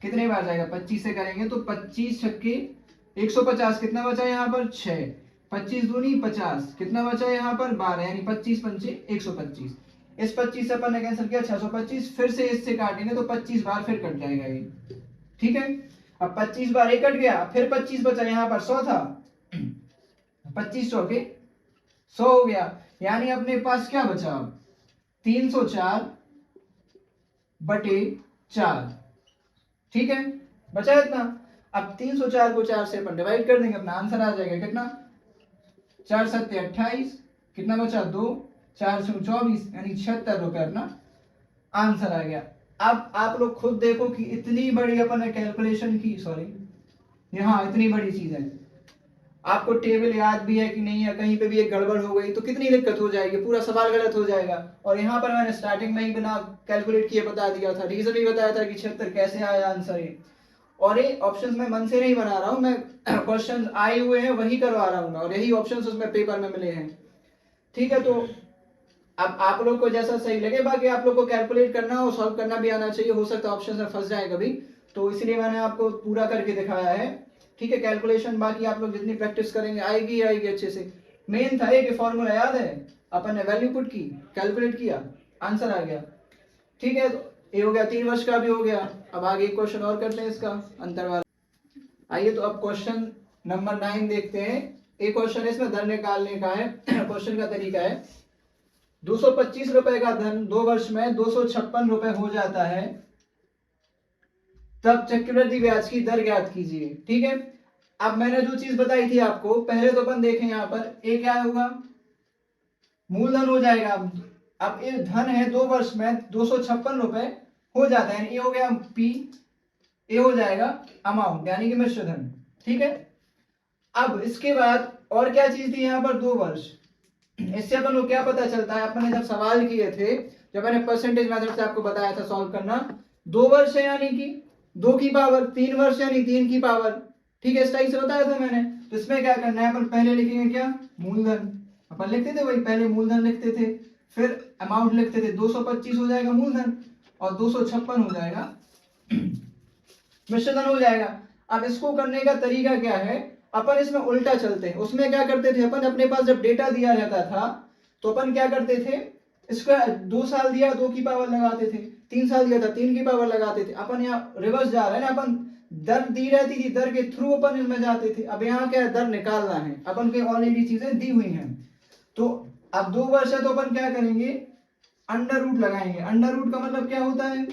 कितने बार जाएगा 25 से करेंगे तो 25 छक्के 150, कितना बचा यहाँ पर 6, 25 दूनी 50, कितना बचा यहाँ पर 12, यानी 25 पंचे 125। इस 25 से अपन ने कैंसिल किया 625, फिर से इससे काटेंगे तो 25 बार फिर कट जाएगा ये, ठीक है। अब 25 बार ये कट गया, फिर 25 बचा, यहाँ पर 100 था, 25 चौके 100 हो गया, यानी अपने पास क्या बचा अब 304 बटे 4, ठीक है, बचा इतना। अब 304 को 4 से अपन डिवाइड कर देंगे, अपना आंसर आ जाएगा कितना, 4 सत्ते 28, कितना बचा 2, 4 से 24, यानी 76 रुपए अपना आंसर आ गया। अब आप लोग खुद देखो कि इतनी बड़ी अपन ने कैलकुलेशन की, सॉरी यहाँ इतनी बड़ी चीज है, आपको टेबल याद भी है कि नहीं है, कहीं पे भी एक गड़बड़ हो गई तो कितनी दिक्कत हो जाएगी, पूरा सवाल गलत हो जाएगा। और यहाँ पर मैंने स्टार्टिंग में ही बिना कैलकुलेट किए बता दिया था, रीजन भी बताया था कि 76 कैसे आया आंसर ये। और ये ऑप्शंस मैं मन से नहीं बना रहा हूँ, मैं क्वेश्चन आए हुए हैं वही करवा रहा हूँ मैं, और यही ऑप्शंस उसमें पेपर में मिले हैं, ठीक है। तो अब आप लोग को जैसा सही लगे, बाकी आप लोग को कैलकुलेट करना और सॉल्व करना भी आना चाहिए, हो सकता है ऑप्शन में फंस जाए कभी, तो इसलिए मैंने आपको पूरा करके दिखाया है, ठीक है। कैलकुलेशन बाकी आप लोग जितनी प्रैक्टिस करेंगे आएगी आएगी अच्छे से। मेन था ये कि फॉर्मूला याद है, अपन ने वैल्यू पुट की, कैलकुलेट किया, आंसर आ गया, ठीक है। तो ये हो गया 3 वर्ष का भी हो गया। अब आगे एक क्वेश्चन और करते हैं इसका अंतर वाला। आइए तो अब क्वेश्चन नंबर 9 देखते हैं। एक क्वेश्चन है इसमें दर निकालने का है। क्वेश्चन का तरीका है, 225 रुपए का धन 2 वर्ष में 256 रुपए हो जाता है, तब चक्रवृद्धि ब्याज की दर ज्ञात कीजिए, ठीक है। अब मैंने जो चीज बताई थी आपको, पहले तो अपन देखें यहाँ पर ए क्या होगा, मूलधन हो जाएगा। अब ये धन है 2 वर्ष में 256 रुपए हो जाता है, ये हो गया पी, ये हो जाएगा अमाउंट यानी कि मिश्र धन, ठीक है। अब इसके बाद और क्या चीज थी यहाँ पर 2 वर्ष, इससे अपन को क्या पता चलता है, अपन ने जब सवाल किए थे, जब मैंने परसेंटेज मेथड से आपको बताया था सॉल्व करना, 2 वर्ष है यानी कि 2 की पावर, 3 वर्ष यानी 3 की पावर, ठीक है, इस टाइप से बताया था मैंने। तो इसमें क्या करना है, अपन पहले लिखेंगे क्या, मूलधन, अपन लिखते थे वही, पहले मूलधन लिखते थे, फिर अमाउंट लिखते थे, 225 हो जाएगा मूलधन और 256 हो जाएगा मिश्रधन हो जाएगा। अब इसको करने का तरीका क्या है, अपन इसमें उल्टा चलते हैं। उसमें क्या करते थे अपन, अपने पास जब डेटा दिया रहता था तो अपन क्या करते थे, इसका 2 साल दिया 2 की पावर लगाते थे, 3 साल दिया था 3 की पावर लगाते थे। अपन यहाँ रिवर्स जा रहे हैं ना, अपन दर दी रहती थी, दर के थ्रू अपन इसमें जाते थे। अब यहाँ क्या है, दर निकालना है, अपन के ऑलरेडी चीजें दी हुई हैं। तो अब 2 वर्ष है तो अपन क्या करेंगे, अंडर रूट लगाएंगे। अंडर रूट का मतलब क्या होता है,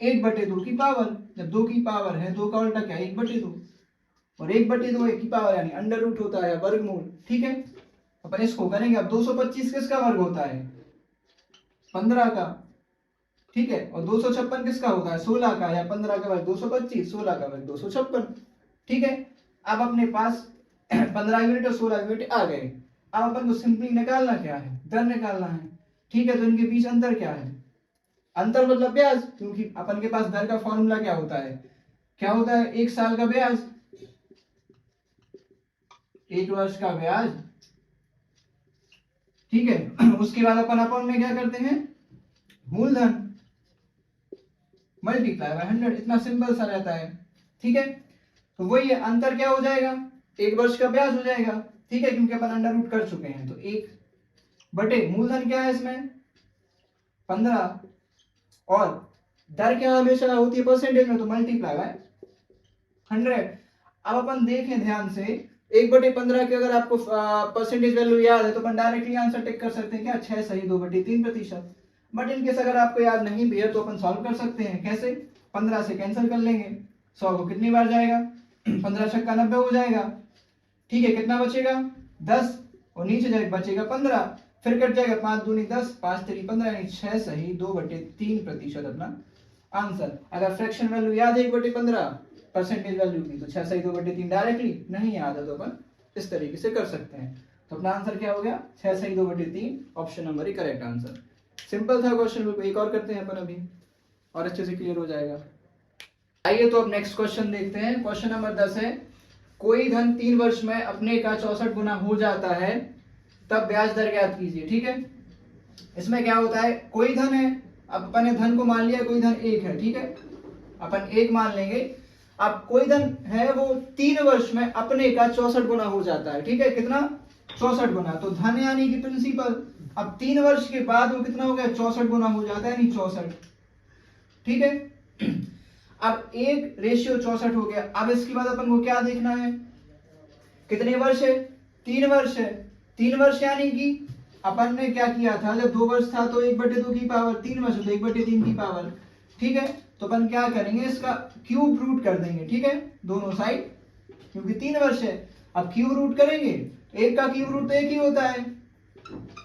1/2 की पावर। जब 2 की पावर है, 2 का उल्टा क्या, 1/2, और 1/2 1 की पावर यानी अंडर रूट होता है वर्गमूल, ठीक है। अपन इसको करेंगे। अब 225 किसका वर्ग होता है, 15 का, ठीक है, और 256 किसका होता है, 16 का, या 15 का वर्ग 225, 16 का वर्ग 256, ठीक है। अब अपने पास 15 यूनिट और 16 यूनिट आ गए। अब अपन को सिंपली निकालना क्या है, दर निकालना है, ठीक है। तो इनके बीच अंतर क्या है, अंतर मतलब ब्याज, क्योंकि अपन के पास दर का फॉर्मूला क्या होता है, क्या होता है, 1 साल का ब्याज, 1 वर्ष का ब्याज, ठीक है। उसके बाद अपन में क्या करते हैं, मूलधन मल्टीप्लाई बाय 100, इतना सिंपल सा रहता है, ठीक है। तो वही है, अंतर क्या हो जाएगा, 1 वर्ष का ब्याज हो जाएगा, ठीक है, क्योंकि अपन अंडर रूट कर चुके हैं। तो 1 बटे मूलधन क्या है इसमें 15, और दर क्या हमेशा होती है परसेंटेज में, तो मल्टीप्लाई बाय 100। अब अपन देखें ध्यान से, 1/15 की अगर आपको परसेंटेज वैल्यू याद है तो अपन डायरेक्टली आंसर टिक कर सकते हैं क्या, 6 सही 2/3%। बट इनकेस अगर आपको याद नहीं भी है तो अपन सॉल्व कर सकते हैं, कैसे, 15 से कैंसिल कर लेंगे, 100 को कितनी बार जाएगा, 15 छक्का 90 हो जाएगा, ठीक है। कितना बचेगा 10, और नीचे जाए बचेगा 15, फिर कट जाएगा 5 दूनी 10, 5 3 15, यानी 6 सही 2/3% अपना आंसर। अगर फ्रैक्शन वैल्यू याद है 1/15 परसेंटेज वैल्यू की, तो 6 सही 2/3 डायरेक्टली नहीं आता तो अपन इस तरीके से कर सकते हैं। तो अपना आंसर क्या हो गया, 6 सही 2/3, ऑप्शन नंबर ही करेक्ट आंसर। सिंपल था क्वेश्चन, बिल्कुल। एक और करते हैं अपन अभी, और अच्छे से क्लियर हो जाएगा। आइए तो अब नेक्स्ट क्वेश्चन देखते हैं। क्वेश्चन नंबर 10 है, कोई धन 3 वर्ष में अपने का 64 गुना हो जाता है, तब ब्याज दर ज्ञात कीजिए। ठीक है, इसमें क्या होता है, कोई धन है, अब अपन ने धन को मान लिया, कोई धन 1 है। ठीक है, अपन 1 मान लेंगे। अब कोई धन है वो 3 वर्ष में अपने का 64 गुना हो जाता है। ठीक है, कितना, 64 गुना। तो धन यानी कि प्रिंसिपल, अब 3 वर्ष के बाद वो कितना हो गया, 64 गुना हो जाता है, यानी 64। ठीक है, अब 1 रेशियो 64 हो गया। अब इसके बाद अपन को क्या देखना है, कितने वर्ष है, 3 वर्ष है। 3 वर्ष यानी कि अपन ने क्या किया था, जब 2 वर्ष था तो 1/2 की पावर, 3 वर्ष तो 1/3 की पावर। ठीक है, तो अपन क्या करेंगे, इसका क्यूब रूट कर देंगे। ठीक है, दोनों साइड, क्योंकि 3 वर्ष है। अब क्यूब रूट करेंगे, 1 का क्यूब रूट तो 1 ही होता है,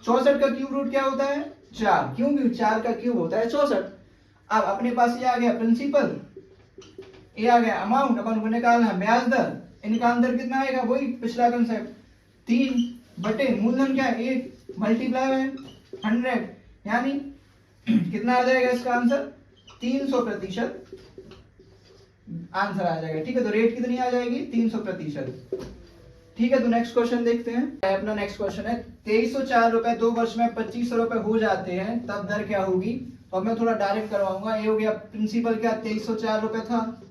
64 का क्यूब रूट क्या होता है, 4, क्योंकि 4 का क्यूब होता है 64। अब अपने पास ये आ गया प्रिंसिपल, ये आ गया अमाउंट, अपन को निकालना है ब्याज दर। इनका अंतर कितना आएगा, वही पिछला कंसेप्ट, 3 बटे मूलधन क्या है 1 मल्टीप्लाई है 100, यानी कितना आ जाएगा इसका आंसर, 300% आंसर आ जाएगा। ठीक है, तो रेट कितनी आ जाएगी, 300%। ठीक है, तो नेक्स्ट क्वेश्चन देखते हैं। अपना नेक्स्ट क्वेश्चन है, 2304 रुपए 2 वर्ष में 2500 रुपए हो जाते हैं, तब दर क्या होगी। तो अब मैं थोड़ा डायरेक्ट करवाऊंगा। ये हो गया प्रिंसिपल क्या, 2304 रुपए था,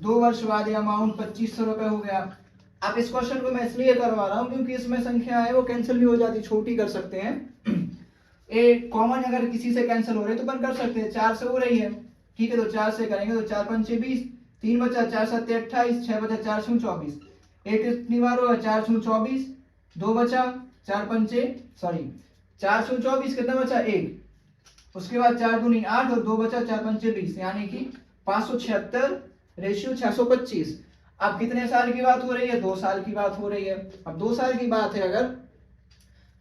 2 वर्ष बाद ये अमाउंट 2500 रुपए हो गया। अब इस क्वेश्चन को मैं इसलिए करवा रहा हूँ क्योंकि इसमें संख्या है वो कैंसिल भी हो जाती, छोटी कर सकते हैं। ए कॉमन अगर किसी से कैंसिल हो रहे तो अपन कर सकते हैं, 4 से हो रही है। ठीक है, तो 4 से करेंगे तो 4 5 6 20, 3 बचा, 4 7 28, 6 बचा, 4 6 24, 1 कितनी बार होगा, 4 6 24, 2 बचा, 4 5 सॉरी 4 6 24, कितना बचा 1, उसके बाद 4 दूनी 8 और 2 बचा, 4 5 20, यानी कि 576 रेशियो 625। अब कितने साल की बात हो रही है, 2 साल की बात हो रही है। अब 2 साल की बात है अगर,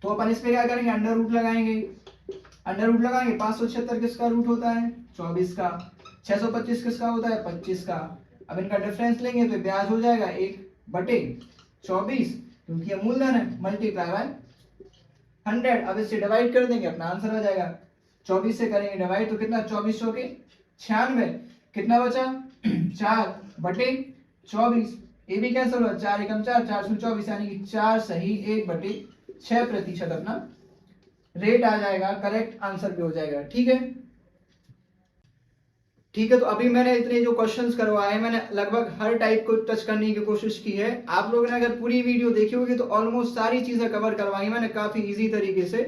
तो अपन इस पे क्या करेंगे, अंडर रूट लगाएंगे। अंडर रूट लगाएंगे, 576 किसका रूट होता है, 24 का, 625 किसका होता है, 25 का। अब इनका डिफरेंस लेंगे तो ब्याज हो जाएगा 1/24, क्योंकि ये मूलधन है, मल्टीप्लाई बाय 100। अब इससे डिवाइड कर देंगे, अपना आंसर आ जाएगा। 24 से करेंगे डिवाइड तो कितना, 24 के 96, कितना बचा 4/24, ये भी कैंसिल हुआ, 4 एकम 4, 4 24, यानी कि 4 सही 1/6% अपना रेट आ जाएगा, करेक्ट आंसर भी हो जाएगा। ठीक है, ठीक है, तो अभी मैंने इतने जो क्वेश्चंस करवाए, मैंने लगभग हर टाइप को टच करने की कोशिश की है। आप लोगों ने अगर पूरी वीडियो देखी होगी तो ऑलमोस्ट सारी चीजें कवर करवाई मैंने काफी इजी तरीके से।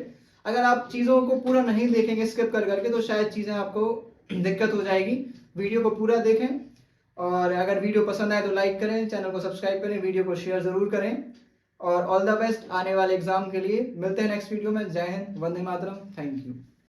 अगर आप चीजों को पूरा नहीं देखेंगे स्किप कर करके तो शायद चीजें आपको दिक्कत हो जाएगी। वीडियो को पूरा देखें, और अगर वीडियो पसंद आए तो लाइक करें, चैनल को सब्सक्राइब करें, वीडियो को शेयर जरूर करें, और ऑल द बेस्ट आने वाले एग्जाम के लिए। मिलते हैं नेक्स्ट वीडियो में। जय हिंद, वंदे मातरम, थैंक यू।